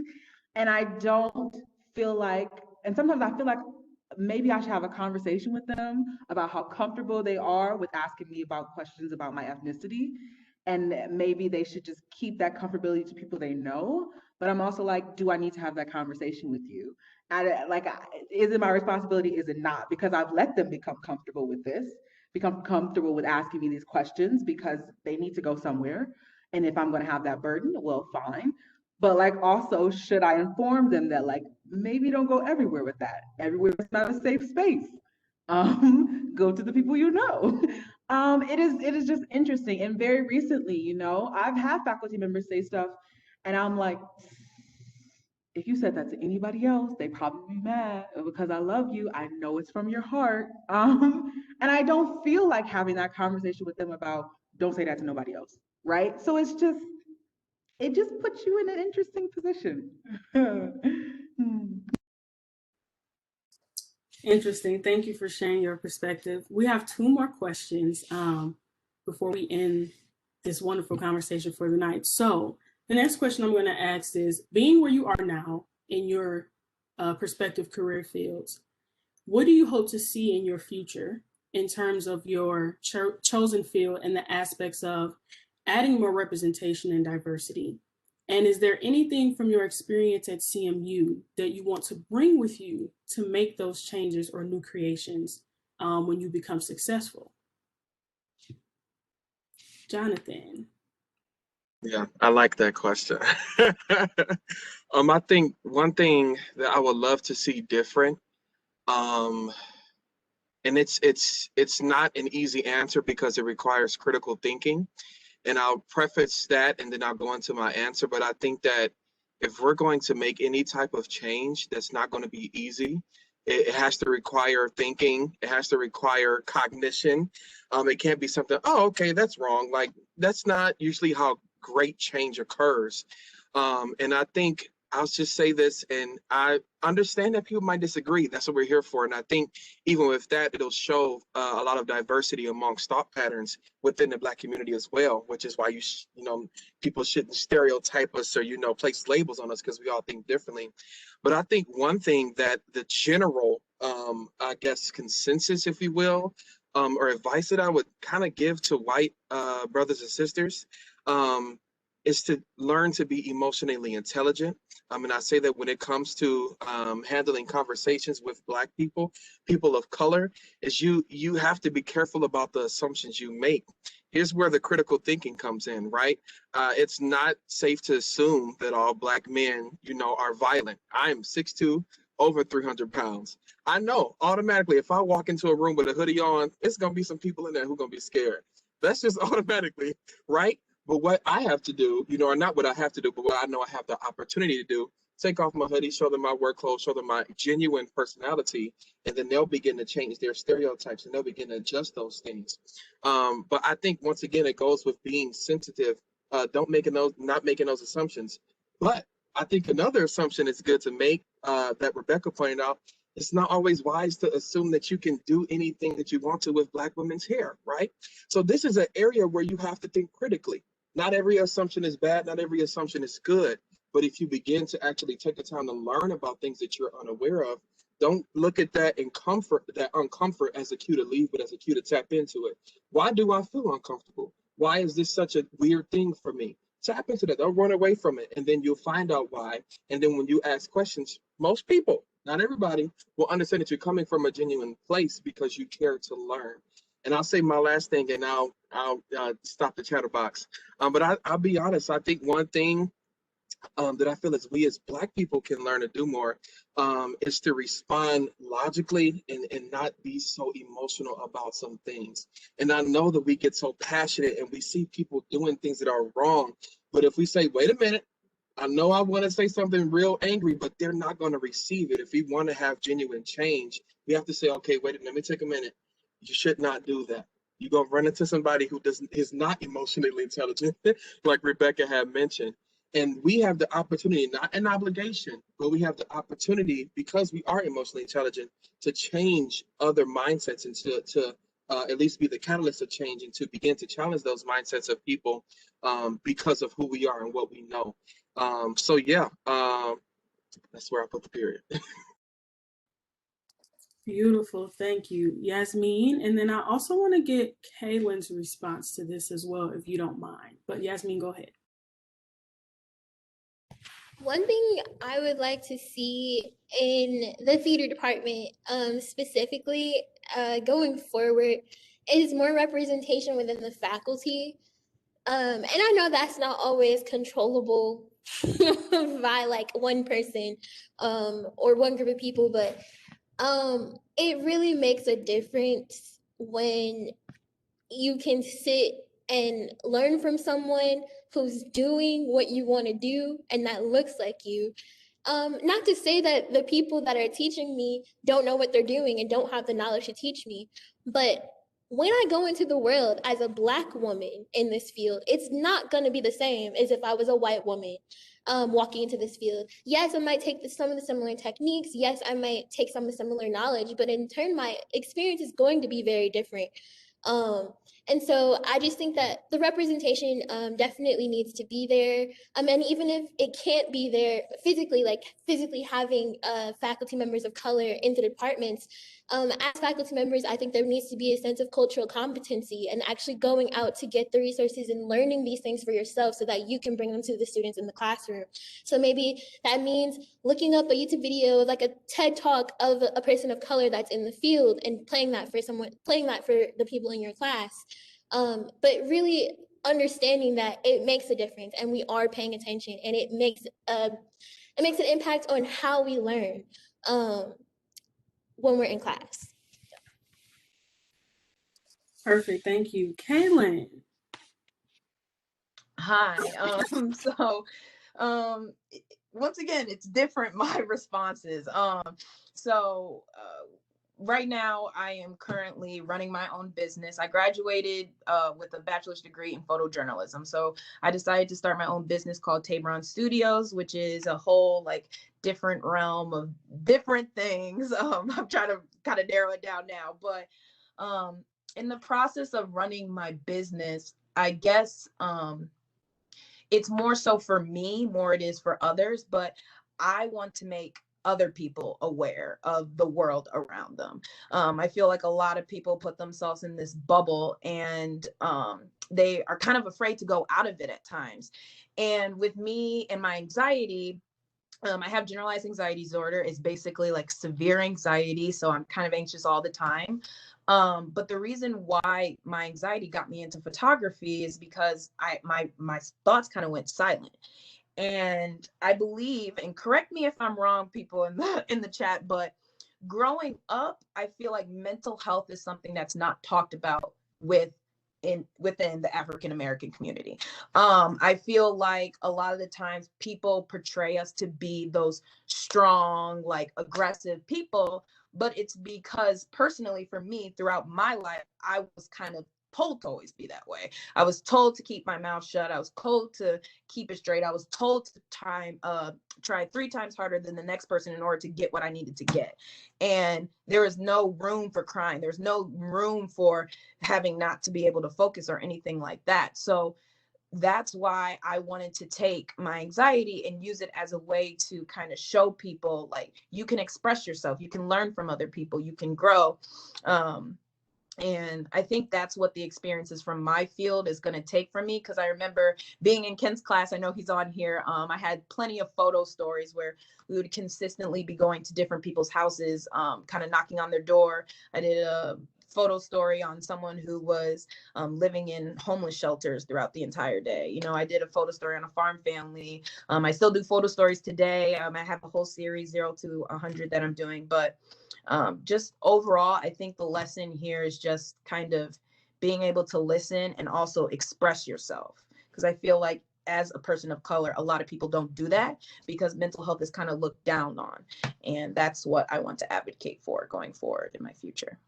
And I don't feel like, and sometimes I feel like maybe I should have a conversation with them about how comfortable they are with asking me about questions about my ethnicity. And maybe they should just keep that comfortability to people they know. But I'm also like, do I need to have that conversation with you? Is it my responsibility? Is it not? Because I've let them become comfortable with this, become comfortable with asking me these questions because they need to go somewhere. And if I'm going to have that burden, well, fine. But like, also, should I inform them that like, maybe don't go everywhere with that. Everywhere is not a safe space. Go to the people you know. It is just interesting. And very recently, you know, I've had faculty members say stuff and I'm like, if you said that to anybody else, they probably be mad because I love you. I know it's from your heart. And I don't feel like having that conversation with them about don't say that to nobody else. Right. So it just puts you in an interesting position. Interesting. Thank you for sharing your perspective. We have two more questions before we end this wonderful conversation for the night. So the next question I'm going to ask is, being where you are now in your prospective career fields, what do you hope to see in your future in terms of your chosen field and the aspects of adding more representation and diversity? And is there anything from your experience at CMU that you want to bring with you to make those changes or new creations when you become successful? Jonathan. Yeah, I like that question. I think one thing that I would love to see different, and it's not an easy answer because it requires critical thinking. And I'll preface that and then I'll go into my answer. But I think that if we're going to make any type of change, that's not going to be easy. It has to require thinking. It has to require cognition. It can't be something, oh, okay, that's wrong. Like, that's not usually how great change occurs. And I think I'll just say this, and I understand that people might disagree. That's what we're here for. And I think even with that, it'll show a lot of diversity amongst thought patterns within the Black community as well, which is why people shouldn't stereotype us or, place labels on us because we all think differently. But I think one thing that the general, I guess, consensus, if you will, or advice that I would kind of give to white brothers and sisters is to learn to be emotionally intelligent. And I say that when it comes to handling conversations with Black people, people of color, is you have to be careful about the assumptions you make. Here's where the critical thinking comes in, right? It's not safe to assume that all Black men, are violent. I'm 6'2", over 300 pounds. I know automatically if I walk into a room with a hoodie on, it's gonna be some people in there who are gonna be scared. That's just automatically, right? But what I have to do, or not what I have to do, but what I know I have the opportunity to do, take off my hoodie, show them my work clothes, show them my genuine personality, and then they'll begin to change their stereotypes and they'll begin to adjust those things. But I think once again, it goes with being sensitive, not making those assumptions. But I think another assumption is good to make that Rebecca pointed out. It's not always wise to assume that you can do anything that you want to with Black women's hair, right? So this is an area where you have to think critically. Not every assumption is bad, not every assumption is good. But if you begin to actually take the time to learn about things that you're unaware of, Don't look at that uncomfort as a cue to leave, but as a cue to tap into it. Why do I feel uncomfortable? Why is this such a weird thing for me? Tap into that. Don't run away from it. And then you'll find out why. And then when you ask questions, most people, not everybody, will understand that you're coming from a genuine place because you care to learn. And I'll say my last thing, and I'll stop the chatterbox. But I'll be honest. I think one thing that I feel as we as Black people can learn to do more is to respond logically and not be so emotional about some things. And I know that we get so passionate and we see people doing things that are wrong. But if we say, wait a minute, I know I want to say something real angry, but they're not going to receive it. If we want to have genuine change, we have to say, okay, wait, let me take a minute. You should not do that. You're going to run into somebody who is not emotionally intelligent, like Rebecca had mentioned. And we have the opportunity, not an obligation, but we have the opportunity, because we are emotionally intelligent, to change other mindsets and to at least be the catalyst of change and to begin to challenge those mindsets of people because of who we are and what we know. So yeah, that's where I put the period. Beautiful. Thank you, Yasmeen. And then I also want to get Kalynn's response to this as well, if you don't mind. But Yasmeen, go ahead. One thing I would like to see in the theater department, specifically going forward, is more representation within the faculty. And I know that's not always controllable by like one person or one group of people, but it really makes a difference when you can sit and learn from someone who's doing what you want to do and that looks like you. Not to say that the people that are teaching me don't know what they're doing and don't have the knowledge to teach me, but when I go into the world as a Black woman in this field, it's not going to be the same as if I was a white woman walking into this field. Yes, I might take some of the similar techniques. Yes, I might take some of the similar knowledge, but in turn, my experience is going to be very different. And so I just think that the representation definitely needs to be there. And even if it can't be there physically, like physically having faculty members of color into departments, as faculty members, I think there needs to be a sense of cultural competency and actually going out to get the resources and learning these things for yourself so that you can bring them to the students in the classroom. So maybe that means looking up a YouTube video, like a TED Talk of a person of color that's in the field and playing that for the people in your class. But really understanding that it makes a difference and we are paying attention and it makes an impact on how we learn when we're in class. Perfect. Thank you. Kalynn. Hi. Once again, it's different, my responses. Right now, I am currently running my own business. I graduated with a bachelor's degree in photojournalism. So I decided to start my own business called Tabron Studios, which is a whole like different realm of different things. I'm trying to kind of narrow it down now. But in the process of running my business, I guess it's more so for me, more it is for others, but I want to make other people aware of the world around them. I feel like a lot of people put themselves in this bubble and they are kind of afraid to go out of it at times. And with me and my anxiety, I have generalized anxiety disorder. It's basically like severe anxiety. So I'm kind of anxious all the time. But the reason why my anxiety got me into photography is because my thoughts kind of went silent. And I believe, and correct me if I'm wrong, people in the chat, but growing up, I feel like mental health is something that's not talked about within the African American community. I feel like a lot of the times people portray us to be those strong, like aggressive people, but it's because personally for me throughout my life, I was kind of told to always be that way. I was told to keep my mouth shut. I was told to keep it straight. I was told to try 3 times harder than the next person in order to get what I needed to get. And there is no room for crying. There's no room for having not to be able to focus or anything like that. So that's why I wanted to take my anxiety and use it as a way to kind of show people, like, you can express yourself, you can learn from other people, you can grow. And I think that's what the experiences from my field is going to take from me. Because I remember being in Ken's class, I know he's on here. I had plenty of photo stories where we would consistently be going to different people's houses, kind of knocking on their door. I did a photo story on someone who was living in homeless shelters throughout the entire day. You know, I did a photo story on a farm family. I still do photo stories today. I have a whole series 0 to 100 that I'm doing, but just overall, I think the lesson here is just kind of being able to listen and also express yourself. Because I feel like as a person of color, a lot of people don't do that because mental health is kind of looked down on. And that's what I want to advocate for going forward in my future.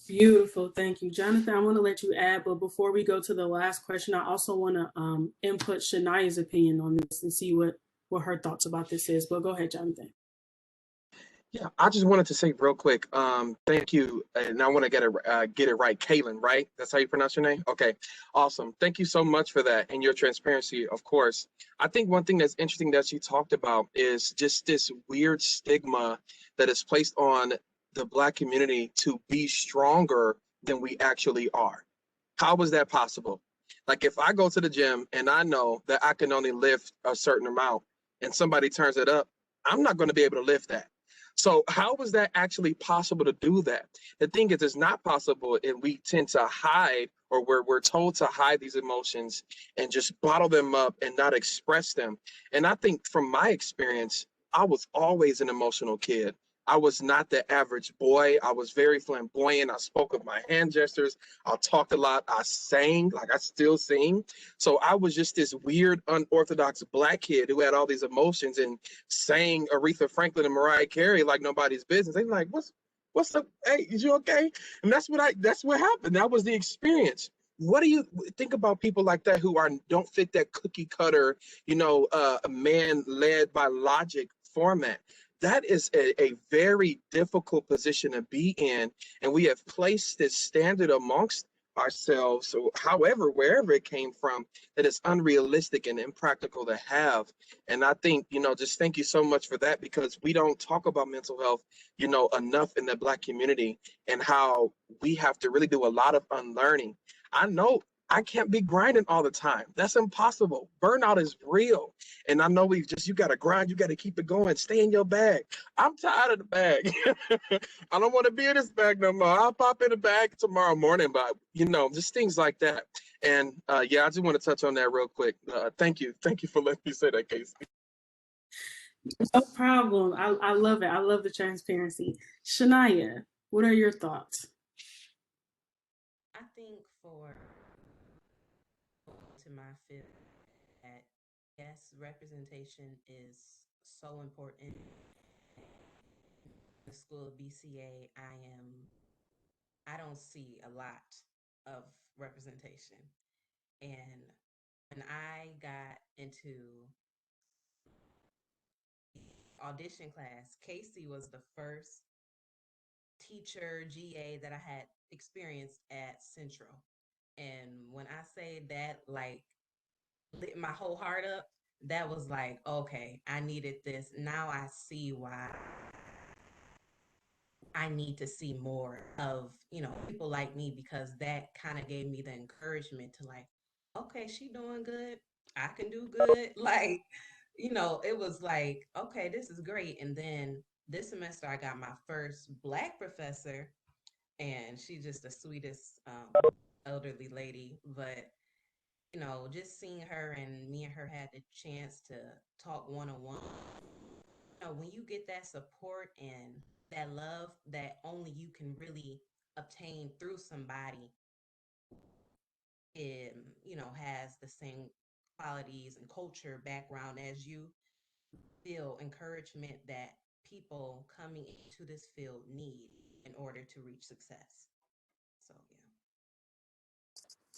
Beautiful. Thank you. Jonathan, I want to let you add, but before we go to the last question, I also want to input Chania's opinion on this and see what her thoughts about this is. But go ahead, Jonathan. Yeah, I just wanted to say real quick, thank you, and I want to get it right, Kalynn, right? That's how you pronounce your name? Okay, awesome. Thank you so much for that and your transparency, of course. I think one thing that's interesting that you talked about is just this weird stigma that is placed on the Black community to be stronger than we actually are. How was that possible? Like, if I go to the gym and I know that I can only lift a certain amount and somebody turns it up, I'm not going to be able to lift that. So how was that actually possible to do that? The thing is, it's not possible, and we tend to hide, or we're told to hide these emotions and just bottle them up and not express them. And I think from my experience, I was always an emotional kid. I was not the average boy. I was very flamboyant. I spoke with my hand gestures. I talked a lot. I sang, like I still sing. So I was just this weird, unorthodox Black kid who had all these emotions and sang Aretha Franklin and Mariah Carey like nobody's business. They were like, what's up? Hey, is you okay? And that's what happened. That was the experience. What do you think about people like that who don't fit that cookie cutter, a man led by logic format? That is a very difficult position to be in. And we have placed this standard amongst ourselves, so however, wherever it came from, that is unrealistic and impractical to have. And I think, just thank you so much for that, because we don't talk about mental health, enough in the Black community, and how we have to really do a lot of unlearning. I know I can't be grinding all the time. That's impossible. Burnout is real. And I know you got to grind. You got to keep it going. Stay in your bag. I'm tired of the bag. I don't want to be in this bag no more. I'll pop in the bag tomorrow morning, but just things like that. And I just want to touch on that real quick. Thank you. Thank you for letting me say that, Kasey. No problem. I love it. I love the transparency. Chania, what are your thoughts? I think to my field that yes, representation is so important. In the school of BCA, I don't see a lot of representation. And when I got into audition class, Kasey was the first teacher GA that I had experienced at Central. And when I say that, like, lit my whole heart up, that was like, okay, I needed this. Now I see why I need to see more of, people like me, because that kind of gave me the encouragement to, like, okay, she doing good. I can do good. Like, it was like, okay, this is great. And then this semester I got my first Black professor, and she's just the sweetest elderly lady. But just seeing her, and me and her had the chance to talk one-on-one. When you get that support and that love that only you can really obtain through somebody, has the same qualities and culture background as you, feel encouragement that people coming into this field need in order to reach success. So, yeah.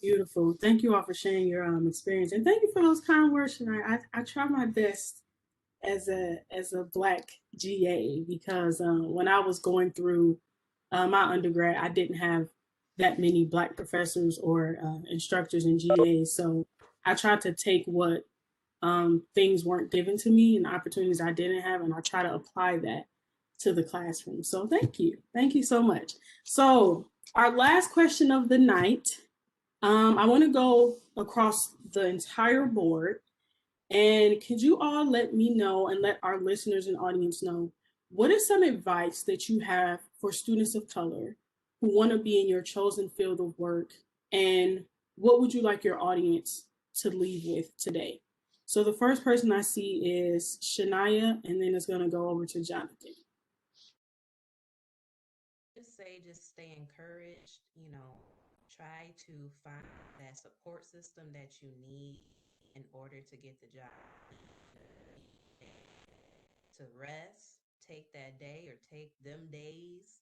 Beautiful. Thank you all for sharing your experience, and thank you for those kind words tonight. I try my best as a Black GA, because when I was going through my undergrad, I didn't have that many Black professors or instructors and GAs. So I tried to take what things weren't given to me and opportunities I didn't have, and I try to apply that to the classroom. So thank you. Thank you so much. So our last question of the night, I want to go across the entire board. And could you all let me know and let our listeners and audience know, what is some advice that you have for students of color who want to be in your chosen field of work? And what would you like your audience to leave with today? So the first person I see is Chania, and then it's going to go over to Jonathan. Just stay encouraged, try to find that support system that you need in order to get the job. To rest, take that day or take them days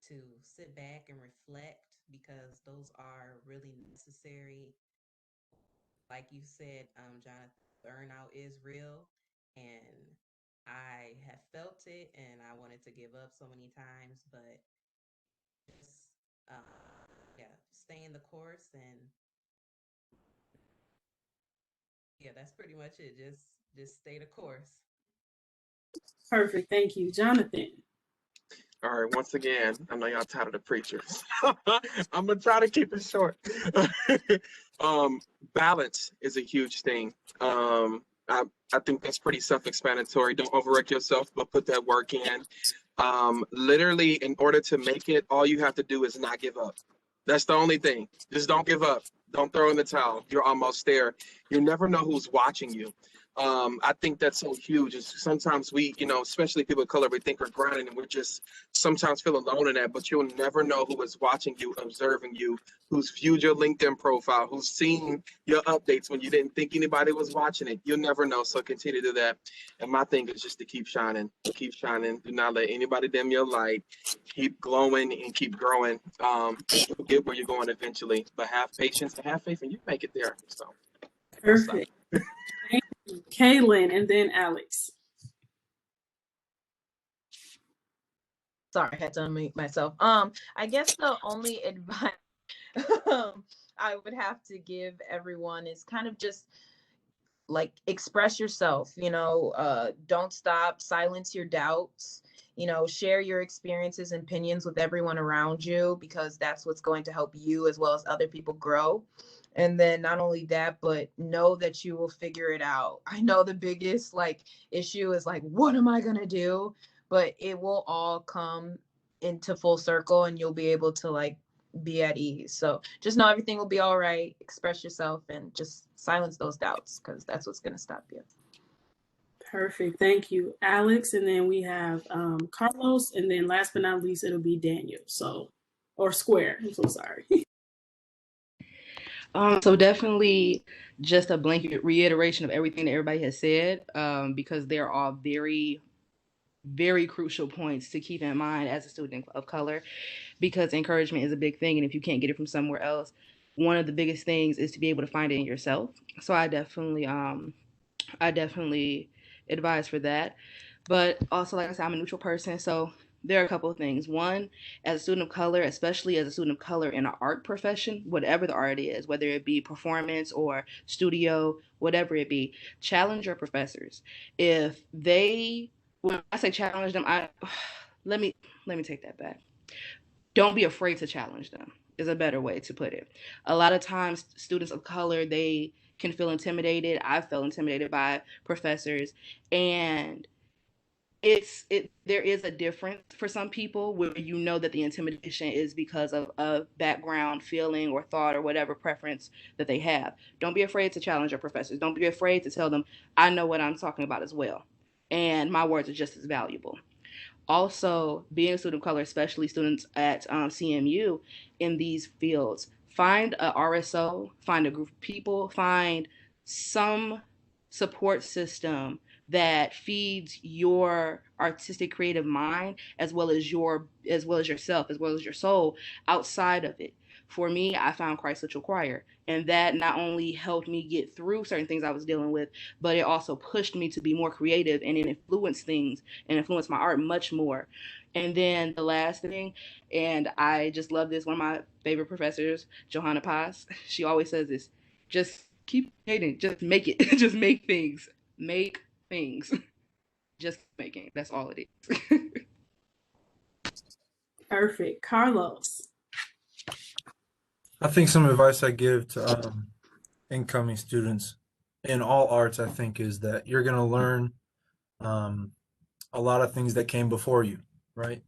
to sit back and reflect, because those are really necessary. Like you said, Jonathan, burnout is real, and I have felt it, and I wanted to give up so many times, but just stay in the course, and that's pretty much it. Just stay the course. Perfect. Thank you, Jonathan. All right, once again, I know y'all tired of the preachers. I'm gonna try to keep it short. Balance is a huge thing. I think that's pretty self-explanatory. Don't overwork yourself, but put that work in. Literally, in order to make it, all you have to do is not give up. That's the only thing. Just don't give up. Don't throw in the towel. You're almost there. You never know who's watching you. I think that's so huge. It's sometimes we, especially people of color, we think we're grinding and we're just sometimes feel alone in that, but you'll never know who is watching you, observing you, who's viewed your LinkedIn profile, who's seen your updates when you didn't think anybody was watching it. You'll never know. So continue to do that. And my thing is just to keep shining. Keep shining. Do not let anybody dim your light. Keep glowing and keep growing. You'll get where you're going eventually, but have patience and have faith and you make it there. So Perfect. Thank you, Kalynn, and then Alex. Sorry, I had to unmute myself. I guess the only advice I would have to give everyone is kind of just like express yourself, don't stop, silence your doubts, share your experiences and opinions with everyone around you, because that's what's going to help you as well as other people grow. And then not only that, but know that you will figure it out. I know the biggest issue is what am I going to do? But it will all come into full circle and you'll be able to be at ease. So just know everything will be all right. Express yourself and just silence those doubts, because that's what's going to stop you. Perfect. Thank you, Alex. And then we have Carlos. And then last but not least, it'll be Daniel. Or Square. I'm so sorry. So definitely just a blanket reiteration of everything that everybody has said, because they're all very, very crucial points to keep in mind as a student of color, because encouragement is a big thing. And if you can't get it from somewhere else, one of the biggest things is to be able to find it in yourself. So I definitely advise for that. But also, like I said, I'm a neutral person. So there are a couple of things. One, as a student of color, especially as a student of color in an art profession, whatever the art is, whether it be performance or studio, whatever it be, challenge your professors. If they, when I say challenge them, let me take that back. Don't be afraid to challenge them is a better way to put it. A lot of times students of color, they can feel intimidated. I felt intimidated by professors, and there is a difference for some people where that the intimidation is because of a background, feeling, or thought, or whatever preference that they have. Don't be afraid to challenge your professors. Don't be afraid to tell them, I know what I'm talking about as well, and my words are just as valuable. Also, being a student of color, especially students at CMU in these fields, find a RSO, find a group of people, find some support system that feeds your artistic creative mind as well as yourself, as well as your soul outside of it. for me, I found Christ Central Choir, and that not only helped me get through certain things I was dealing with, but it also pushed me to be more creative, and it influenced things and influenced my art much more. And then the last thing, and I just love this, one of my favorite professors, Johanna Paz, she always says this: just keep creating, just make it, just make things, just making. That's all it is. Perfect. Carlos. I think some advice I give to incoming students in all arts, I think, is that you're going to learn a lot of things that came before you, right?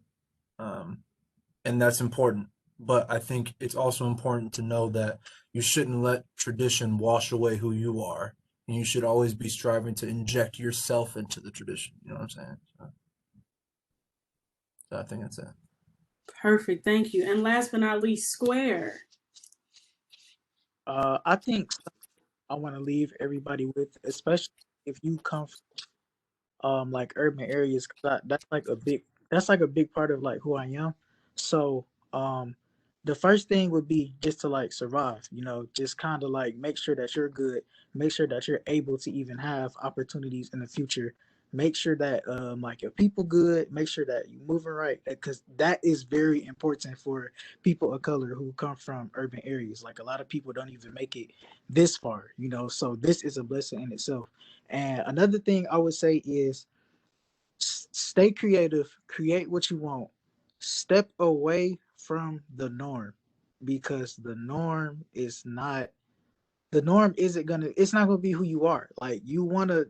And that's important. But I think it's also important to know that you shouldn't let tradition wash away who you are. And you should always be striving to inject yourself into the tradition. You know what I'm saying? So I think that's it. Perfect. Thank you. And last but not least, Square. I think I want to leave everybody with, especially if you come from like urban areas, 'cause that's like a big part of like who I am. So the first thing would be just to like survive, you know, just kind of like make sure that you're good, make sure that you're able to even have opportunities in the future. Make sure that like your people good, make sure that you moving right, because that is very important for people of color who come from urban areas. Like a lot of people don't even make it this far, you know, so this is a blessing in itself. And another thing I would say is stay creative, create what you want, step away from the norm, because the norm isn't gonna, it's not gonna be who you are. Like you want to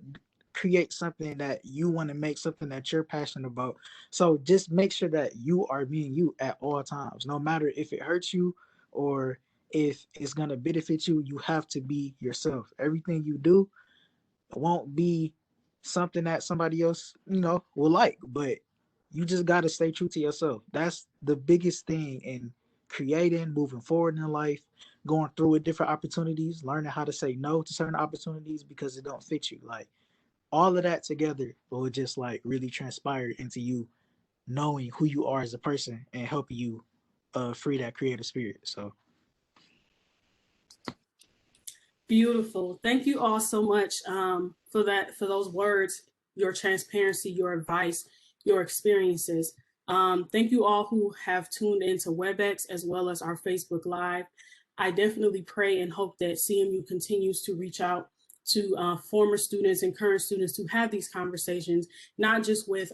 create something that you want to make, something that you're passionate about. So just make sure that you are being you at all times, no matter if it hurts you or if it's gonna benefit you. You have to be yourself. Everything you do won't be something that somebody else, you know, will like, but you just got to stay true to yourself. That's the biggest thing in creating, moving forward in life, going through with different opportunities, learning how to say no to certain opportunities because it don't fit you. Like all of that together will just like really transpire into you knowing who you are as a person and helping you free that creative spirit. So Beautiful. Thank you all so much for those words, your transparency, your advice, your experiences. Thank you all who have tuned into WebEx as well as our Facebook Live. I definitely pray and hope that CMU continues to reach out to former students and current students to have these conversations, not just with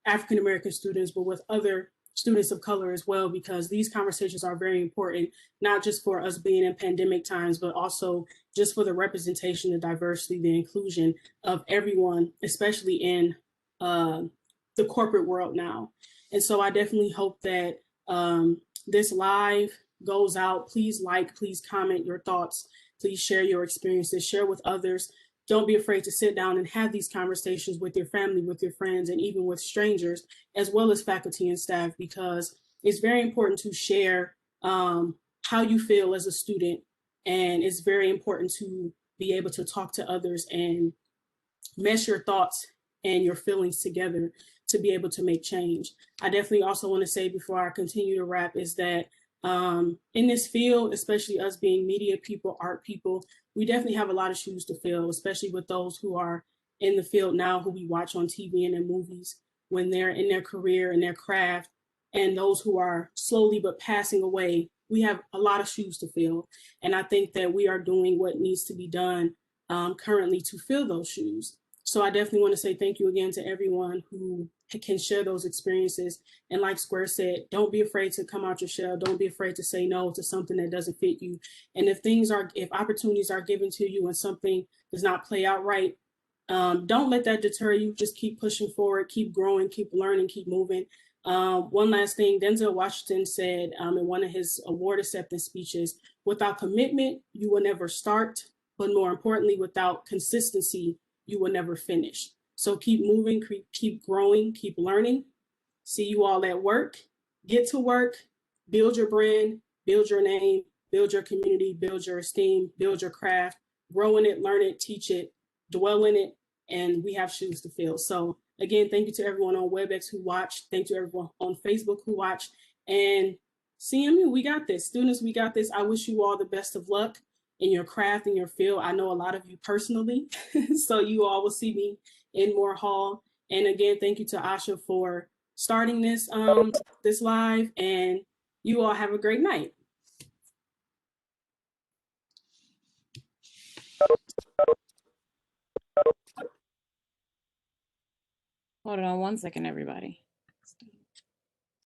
African American students, but with other students of color as well, because these conversations are very important, not just for us being in pandemic times, but also just for the representation, the diversity, the inclusion of everyone, especially in the corporate world now. And so I definitely hope that this live goes out. Please like, please comment your thoughts, please share your experiences, share with others. Don't be afraid to sit down and have these conversations with your family, with your friends, and even with strangers, as well as faculty and staff, because it's very important to share how you feel as a student. And it's very important to be able to talk to others and mesh your thoughts and your feelings together to be able to make change. I definitely also want to say before I continue to wrap is that in this field, especially us being media people, art people, we definitely have a lot of shoes to fill, especially with those who are in the field now, who we watch on TV and in movies when they're in their career and their craft, and those who are slowly but passing away. We have a lot of shoes to fill. And I think that we are doing what needs to be done currently to fill those shoes. So I definitely want to say thank you again to everyone who can share those experiences. And like Square said, don't be afraid to come out your shell. Don't be afraid to say no to something that doesn't fit you. And if opportunities are given to you and something does not play out right, don't let that deter you. Just keep pushing forward, keep growing, keep learning, keep moving. One last thing, Denzel Washington said in one of his award acceptance speeches, without commitment, you will never start, but more importantly, without consistency, you will never finish. So keep moving, keep growing, keep learning. See you all at work. Get to work, build your brand, build your name, build your community, build your esteem, build your craft, grow in it, learn it, teach it, dwell in it, and we have shoes to fill. So again, thank you to everyone on WebEx who watched. Thank you to everyone on Facebook who watched. And CMU, we got this. Students, we got this. I wish you all the best of luck in your craft, in your field. I know a lot of you personally, so you all will see me in Moore Hall. And again, thank you to Asha for starting this this live, and you all have a great night. Hold on one second, everybody.